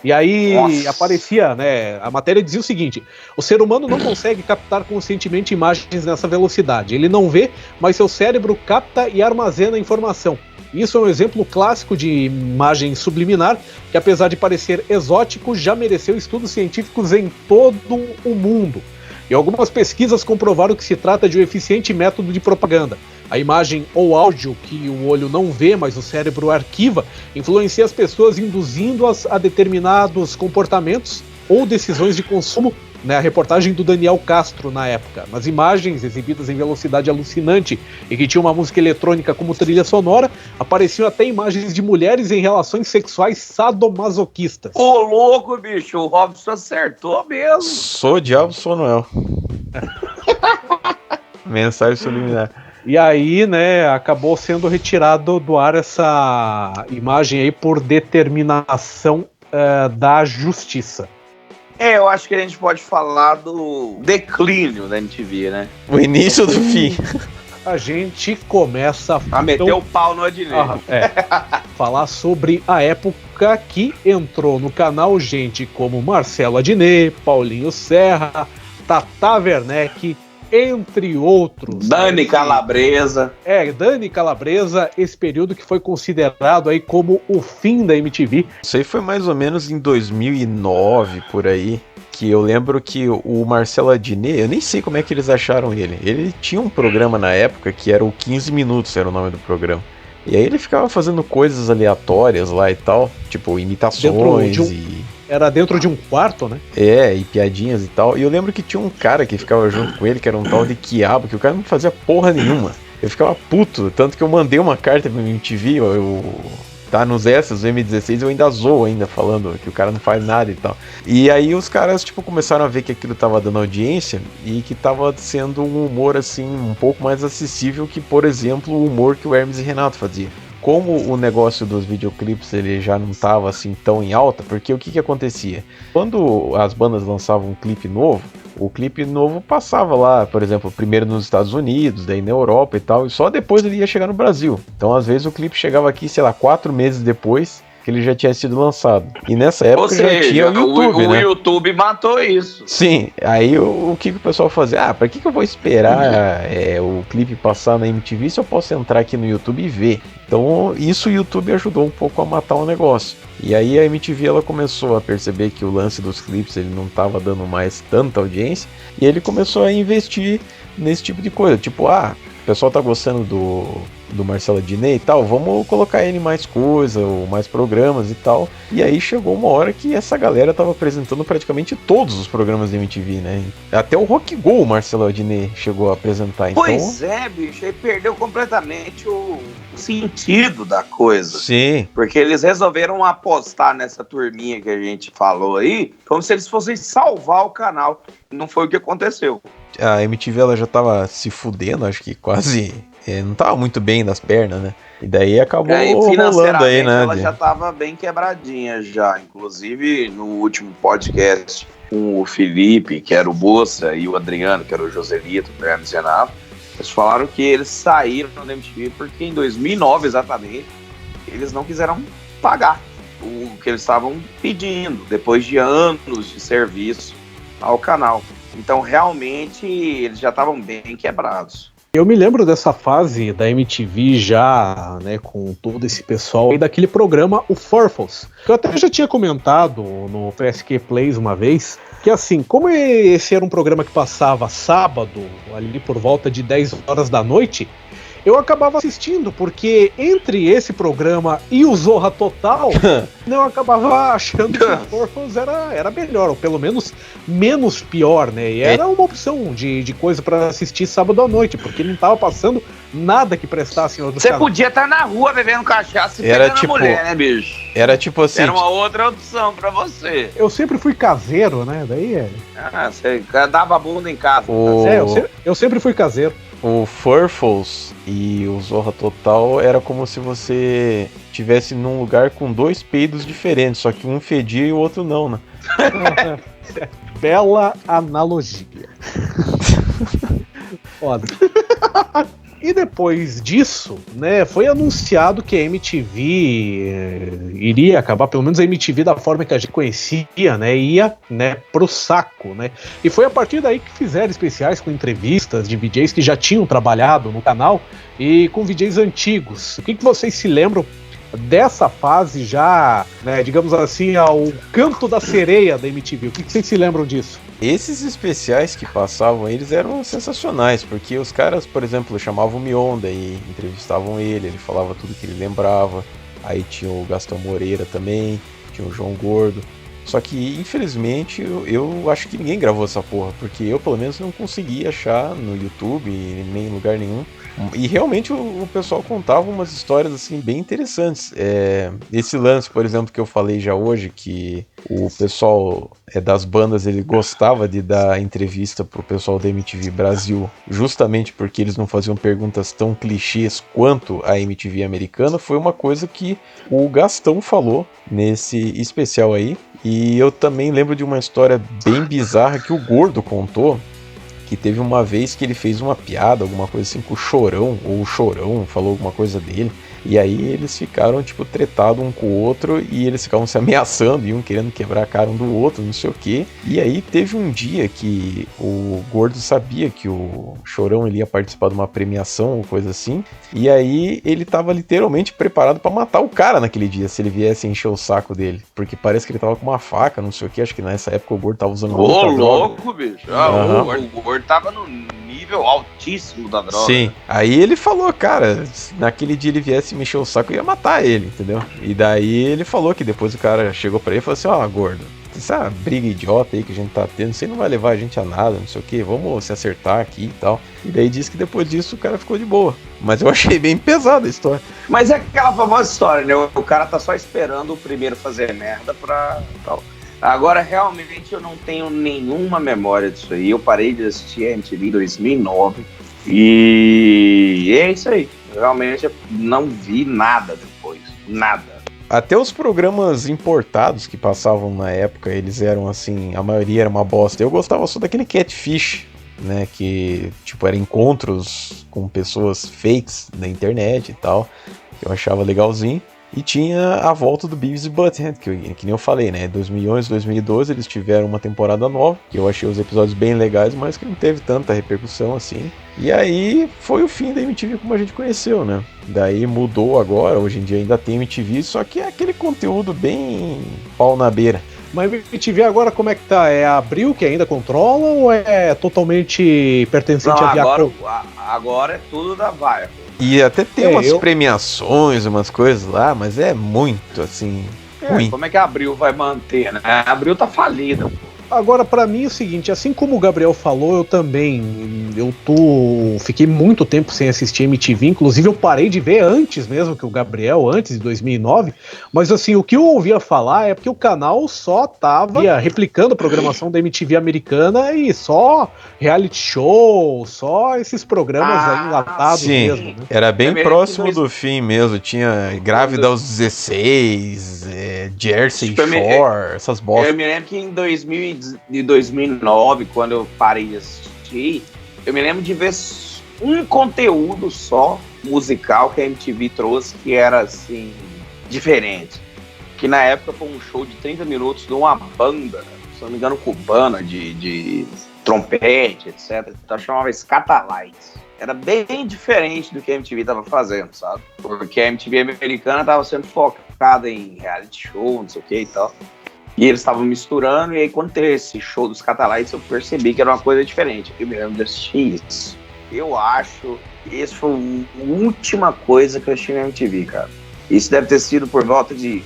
E aí aparecia, né, a matéria dizia o seguinte: o ser humano não consegue captar conscientemente imagens nessa velocidade. Ele não vê, mas seu cérebro capta e armazena a informação. Isso é um exemplo clássico de imagem subliminar, que apesar de parecer exótico, já mereceu estudos científicos em todo o mundo. E algumas pesquisas comprovaram que se trata de um eficiente método de propaganda. A imagem ou áudio que o olho não vê, mas o cérebro arquiva, influencia as pessoas induzindo-as a determinados comportamentos ou decisões de consumo, né? A reportagem do Daniel Castro na época. Nas imagens exibidas em velocidade alucinante e que tinha uma música eletrônica como trilha sonora, apareciam até imagens de mulheres em relações sexuais sadomasoquistas. Ô, louco, bicho, o Robson acertou mesmo. Sou o diabo, sou Noel. Mensagem subliminar. E aí, né, acabou sendo retirado do ar essa imagem aí por determinação da justiça. Eu acho que a gente pode falar do declínio da MTV, né? O início do fim. A gente começa a meter o pau no Adnei. Falar sobre a época que entrou no canal gente como Marcelo Adnet, Paulinho Serra, Tata Werneck, entre outros. Dani Calabresa. Dani Calabresa, esse período que foi considerado aí como o fim da MTV. Isso aí foi mais ou menos em 2009, por aí, que eu lembro que o Marcelo Adnet, eu nem sei como é que eles acharam ele. Ele tinha um programa na época que era o 15 Minutos, era o nome do programa. E aí ele ficava fazendo coisas aleatórias lá e tal, tipo imitações Era dentro de um quarto, né? E piadinhas e tal. E eu lembro que tinha um cara que ficava junto com ele, que era um tal de Quiabo, que o cara não fazia porra nenhuma. Eu ficava puto, tanto que eu mandei uma carta pra MTV, tá nos S's, o M16, eu ainda zoo ainda, falando que o cara não faz nada e tal. E aí os caras, tipo, começaram a ver que aquilo tava dando audiência e que tava sendo um humor, assim, um pouco mais acessível que, por exemplo, o humor que o Hermes e Renato fazia. Como o negócio dos videoclipes ele já não tava assim tão em alta, porque o que acontecia? Quando as bandas lançavam um clipe novo, o clipe novo passava lá, por exemplo, primeiro nos Estados Unidos, daí na Europa e tal, e só depois ele ia chegar no Brasil. Então, às vezes, o clipe chegava aqui, sei lá, 4 meses depois que ele já tinha sido lançado. E nessa época já tinha o YouTube, né? O YouTube matou isso. Sim, aí o que o pessoal fazia? Pra que eu vou esperar o clipe passar na MTV se eu posso entrar aqui no YouTube e ver? Então isso o YouTube ajudou um pouco a matar o negócio. E aí a MTV ela começou a perceber que o lance dos clipes ele não estava dando mais tanta audiência, e ele começou a investir nesse tipo de coisa, tipo, o pessoal tá gostando do Marcelo Adnet e tal, vamos colocar ele em mais coisa, ou mais programas e tal. E aí chegou uma hora que essa galera tava apresentando praticamente todos os programas da MTV, né? Até o Rock Go o Marcelo Adnet chegou a apresentar. Então... Pois é, bicho, aí perdeu completamente o sentido da coisa. Sim. Porque eles resolveram apostar nessa turminha que a gente falou aí, como se eles fossem salvar o canal. Não foi o que aconteceu. A MTV ela já tava se fudendo, acho que quase... não tava muito bem das pernas, né? E daí acabou rolando aí, né? Ela já tava bem quebradinha já. Inclusive, no último podcast, com o Felipe, que era o Bossa, e o Adriano, que era o Joselito, do Hermes e Renato, eles falaram que eles saíram da MTV porque em 2009, exatamente, eles não quiseram pagar o que eles estavam pedindo, depois de anos de serviço ao canal. Então, realmente, eles já estavam bem quebrados. Eu me lembro dessa fase da MTV já, né, com todo esse pessoal, e daquele programa, o Furfles, que eu até já tinha comentado no PSQ Plays uma vez, que assim, como esse era um programa que passava sábado, ali por volta de 10 horas da noite, eu acabava assistindo, porque entre esse programa e o Zorra Total, eu acabava achando que o Furfles era melhor, ou pelo menos menos pior, né? E era uma opção de coisa pra assistir sábado à noite, porque não tava passando nada que prestasse em outro canal. Você podia estar na rua bebendo cachaça e pegando a mulher, né, bicho? Era tipo assim... Era uma outra opção pra você. Eu sempre fui caseiro, né? Daí você dava bunda em casa. Eu sempre fui caseiro. O Furfles e o Zorra Total era como se você estivesse num lugar com 2 peidos diferentes, só que um fedia e o outro não, né? Bela analogia. Foda. E depois disso, né, foi anunciado que a MTV iria acabar, pelo menos a MTV da forma que a gente conhecia, né, ia, né, pro saco, né. E foi a partir daí que fizeram especiais com entrevistas de VJs que já tinham trabalhado no canal e com VJs antigos. O que vocês se lembram dessa fase já, né, digamos assim, ao canto da sereia da MTV? O que vocês se lembram disso? Esses especiais que passavam, eles eram sensacionais, porque os caras, por exemplo, chamavam o Mionda e entrevistavam ele falava tudo que ele lembrava. Aí tinha o Gastão Moreira também, tinha o João Gordo. Só que, infelizmente, eu acho que ninguém gravou essa porra, porque eu, pelo menos, não consegui achar no YouTube, nem em lugar nenhum. E realmente o pessoal contava umas histórias assim bem interessantes. Esse lance, por exemplo, que eu falei já hoje, que o pessoal das bandas ele gostava de dar entrevista pro pessoal da MTV Brasil, justamente porque eles não faziam perguntas tão clichês quanto a MTV americana, foi uma coisa que o Gastão falou nesse especial aí. E eu também lembro de uma história bem bizarra que o Gordo contou, que teve uma vez que ele fez uma piada, alguma coisa assim com o Chorão, ou o Chorão falou alguma coisa dele, e aí eles ficaram, tipo, tretados um com o outro, e eles ficavam se ameaçando, e um querendo quebrar a cara um do outro, não sei o quê. E aí teve um dia que o Gordo sabia que o Chorão ele ia participar de uma premiação ou coisa assim, e aí ele tava literalmente preparado pra matar o cara naquele dia, se ele viesse encher o saco dele, porque parece que ele tava com uma faca, não sei o quê, acho que nessa época o Gordo tava usando outra droga. Ô, louco, bicho! O Gordo tava no nível altíssimo da droga. Sim, aí ele falou, cara, naquele dia ele viesse mexer o saco, eu ia matar ele, entendeu? E daí ele falou que depois o cara chegou pra ele e falou assim, Gordo, essa briga idiota aí que a gente tá tendo, isso aí não vai levar a gente a nada, não sei o que, vamos se acertar aqui e tal. E daí disse que depois disso o cara ficou de boa. Mas eu achei bem pesada a história. Mas é aquela famosa história, né? O cara tá só esperando o primeiro fazer merda pra tal. Agora, realmente, eu não tenho nenhuma memória disso aí. Eu parei de assistir a MTV em 2009 e é isso aí. Realmente, eu não vi nada depois. Nada. Até os programas importados que passavam na época, eles eram assim, a maioria era uma bosta. Eu gostava só daquele Catfish, né, que tipo era encontros com pessoas fakes na internet e tal, que eu achava legalzinho. E tinha a volta do Beavis e Butthead, que nem eu falei, né, 2011, 2012 eles tiveram uma temporada nova, que eu achei os episódios bem legais, mas que não teve tanta repercussão assim. E aí foi o fim da MTV como a gente conheceu, né? Daí mudou agora, hoje em dia ainda tem MTV, só que é aquele conteúdo bem pau na beira. Mas a MTV agora como é que tá? É a Abril que ainda controla ou é totalmente pertencente à Viacom? Agora é tudo da Viacom. E até tem umas premiações, umas coisas lá, mas é muito, assim, ruim. Como é que a Abril vai manter, né? A Abril tá falida. Agora, pra mim é o seguinte, assim como o Gabriel falou, eu também, fiquei muito tempo sem assistir MTV, inclusive eu parei de ver antes mesmo que o Gabriel, antes de 2009, mas assim, o que eu ouvia falar é porque o canal só tava replicando a programação da MTV americana e só reality show, só esses programas aí enlatados mesmo. Né? Era bem próximo do fim mesmo, tinha Grávida aos 16, Jersey Shore, essas bostas. Eu me lembro que em 2009, quando eu parei de assistir, eu me lembro de ver um conteúdo só musical que a MTV trouxe que era assim, diferente. Que na época foi um show de 30 minutos de uma banda, se não me engano, cubana, de trompete, etc. Então chamava Scatalites. Era bem diferente do que a MTV tava fazendo, sabe? Porque a MTV americana tava sendo focada em reality show, não sei o que e tal. E eles estavam misturando, e aí quando teve esse show dos Catalites, eu percebi que era uma coisa diferente. Eu me lembro de assistir isso. Eu acho que essa foi a última coisa que eu assisti na MTV, cara. Isso deve ter sido por volta de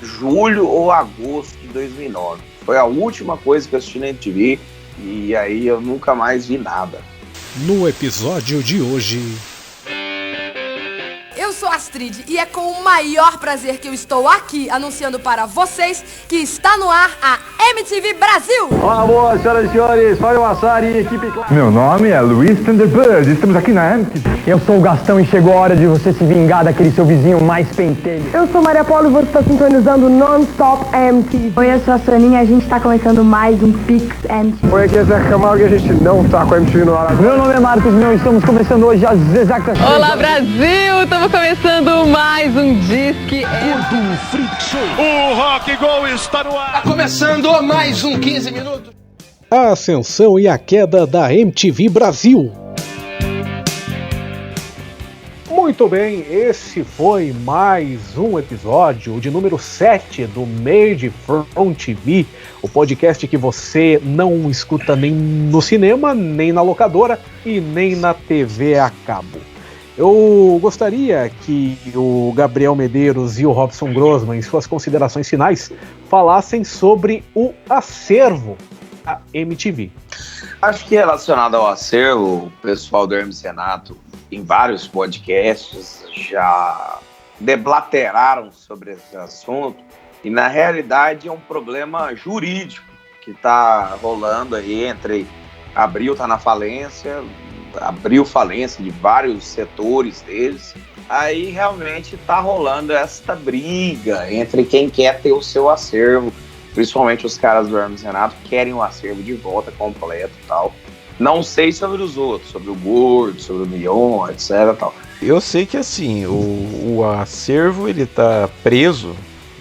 julho ou agosto de 2009. Foi a última coisa que eu assisti na MTV, e aí eu nunca mais vi nada. No episódio de hoje... Eu sou Astrid e é com o maior prazer que eu estou aqui anunciando para vocês que está no ar a MTV Brasil. Olá, boa, senhoras e senhores, Fábio Massari, equipe... Meu nome é Luiz Thunderbird, estamos aqui na MTV. Eu sou o Gastão e chegou a hora de você se vingar daquele seu vizinho mais pentelho. Eu sou Maria Paula e você está sintonizando Non-Stop MTV. Oi, eu sou a Soninha e a gente está começando mais um Pix MTV. Oi, aqui é Zé Camargo e a gente não tá com a MTV no ar. Meu nome é Marcos Mion e estamos começando hoje às exatas... Olá, Brasil! Estamos começando mais um Disque O Rock Go está no ar. Tá começando mais um 15 minutos. A ascensão e a queda da MTV Brasil. Muito bem, esse foi mais um episódio de número 7 do Made from TV, o podcast que você não escuta nem no cinema, nem na locadora e nem na TV a cabo. Eu gostaria que o Gabriel Medeiros e o Robson Grossman, em suas considerações finais, falassem sobre o acervo da MTV. Acho que relacionado ao acervo, o pessoal do Hermes Renato, em vários podcasts, já deblateraram sobre esse assunto, e na realidade é um problema jurídico que está rolando aí entre Abril está na falência, Abril falência de vários setores deles, aí realmente está rolando esta briga entre quem quer ter o seu acervo, principalmente os caras do Hermes Renato querem o acervo de volta completo e tal. Não sei sobre os outros, sobre o Gordo, sobre o Mion, etc. Tal. Eu sei que assim, o acervo ele tá preso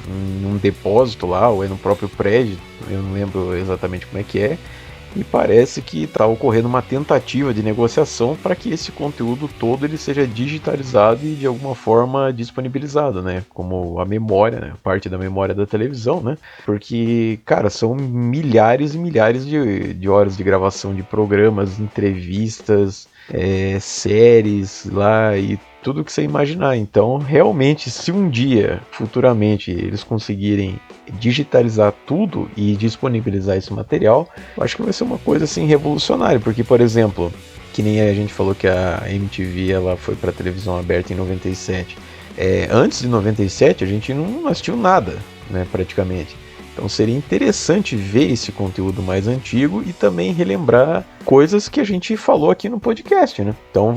num depósito lá, ou é no próprio prédio, eu não lembro exatamente como é que é, e parece que está ocorrendo uma tentativa de negociação para que esse conteúdo todo ele seja digitalizado e de alguma forma disponibilizado, né? Como a memória, né? Parte da memória da televisão, né? Porque, cara, são milhares e milhares de horas de gravação de programas, entrevistas, séries lá e tudo que você imaginar. Então, realmente, se um dia, futuramente, eles conseguirem digitalizar tudo e disponibilizar esse material, eu acho que vai ser uma coisa assim revolucionária, porque, por exemplo, que nem a gente falou que a MTV ela foi para televisão aberta em 97. Antes de 97 a gente não assistiu nada, né, praticamente. Então seria interessante ver esse conteúdo mais antigo e também relembrar coisas que a gente falou aqui no podcast, né? Então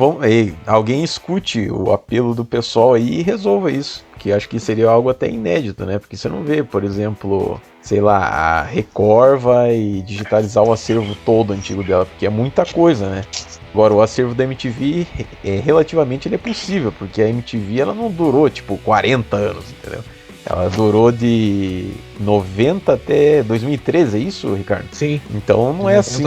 alguém escute o apelo do pessoal aí e resolva isso, que acho que seria algo até inédito, né? Porque você não vê, por exemplo, sei lá, a Record vai digitalizar o acervo todo antigo dela, porque é muita coisa, né? Agora, o acervo da MTV, relativamente, ele é possível, porque a MTV ela não durou, tipo, 40 anos, entendeu? Ela durou de 90 até 2013, é isso, Ricardo? Sim. Então não é assim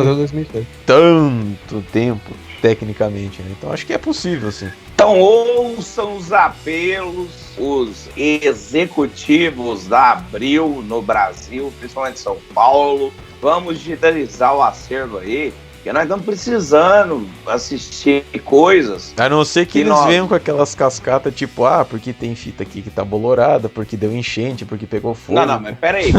tanto tempo, tecnicamente, né? Então acho que é possível, sim. Então ouçam os apelos, os executivos da Abril no Brasil, principalmente São Paulo. Vamos digitalizar o acervo aí, porque nós estamos precisando assistir coisas. A não ser que eles venham com aquelas cascatas tipo, porque tem fita aqui que tá bolorada, porque deu enchente, porque pegou fogo. Não, mas peraí.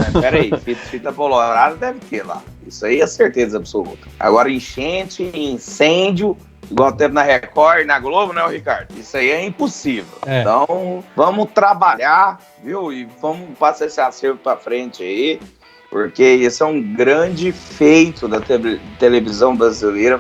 Fita bolorada deve ter lá. Isso aí é certeza absoluta. Agora, enchente, incêndio, igual teve na Record e na Globo, né, Ricardo? Isso aí é impossível. Então, vamos trabalhar, viu? E vamos passar esse acervo pra frente aí. Porque esse é um grande feito da televisão brasileira.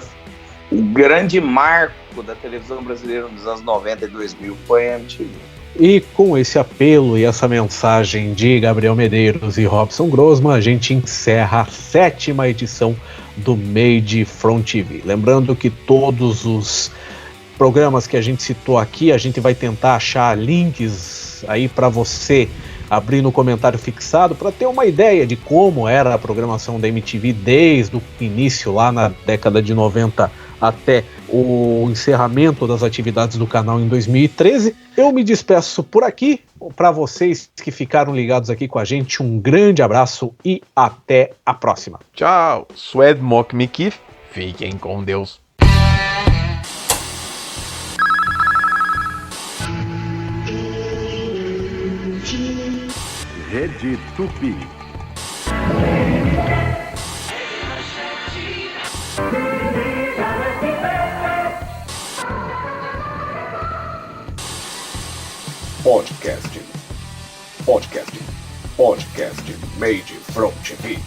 O grande marco da televisão brasileira nos anos 90 e 2000 foi a MTV. E com esse apelo e essa mensagem de Gabriel Medeiros e Robson Grossman, a gente encerra a 7ª edição do Made from TV. Lembrando que todos os programas que a gente citou aqui, a gente vai tentar achar links aí para você abrir no comentário fixado para ter uma ideia de como era a programação da MTV desde o início lá na década de 90 até o encerramento das atividades do canal em 2013. Eu me despeço por aqui. Para vocês que ficaram ligados aqui com a gente, um grande abraço e até a próxima. Tchau, Swed Mock Me Keith. Fiquem com Deus. Rede Tupi. Podcast Made from TV.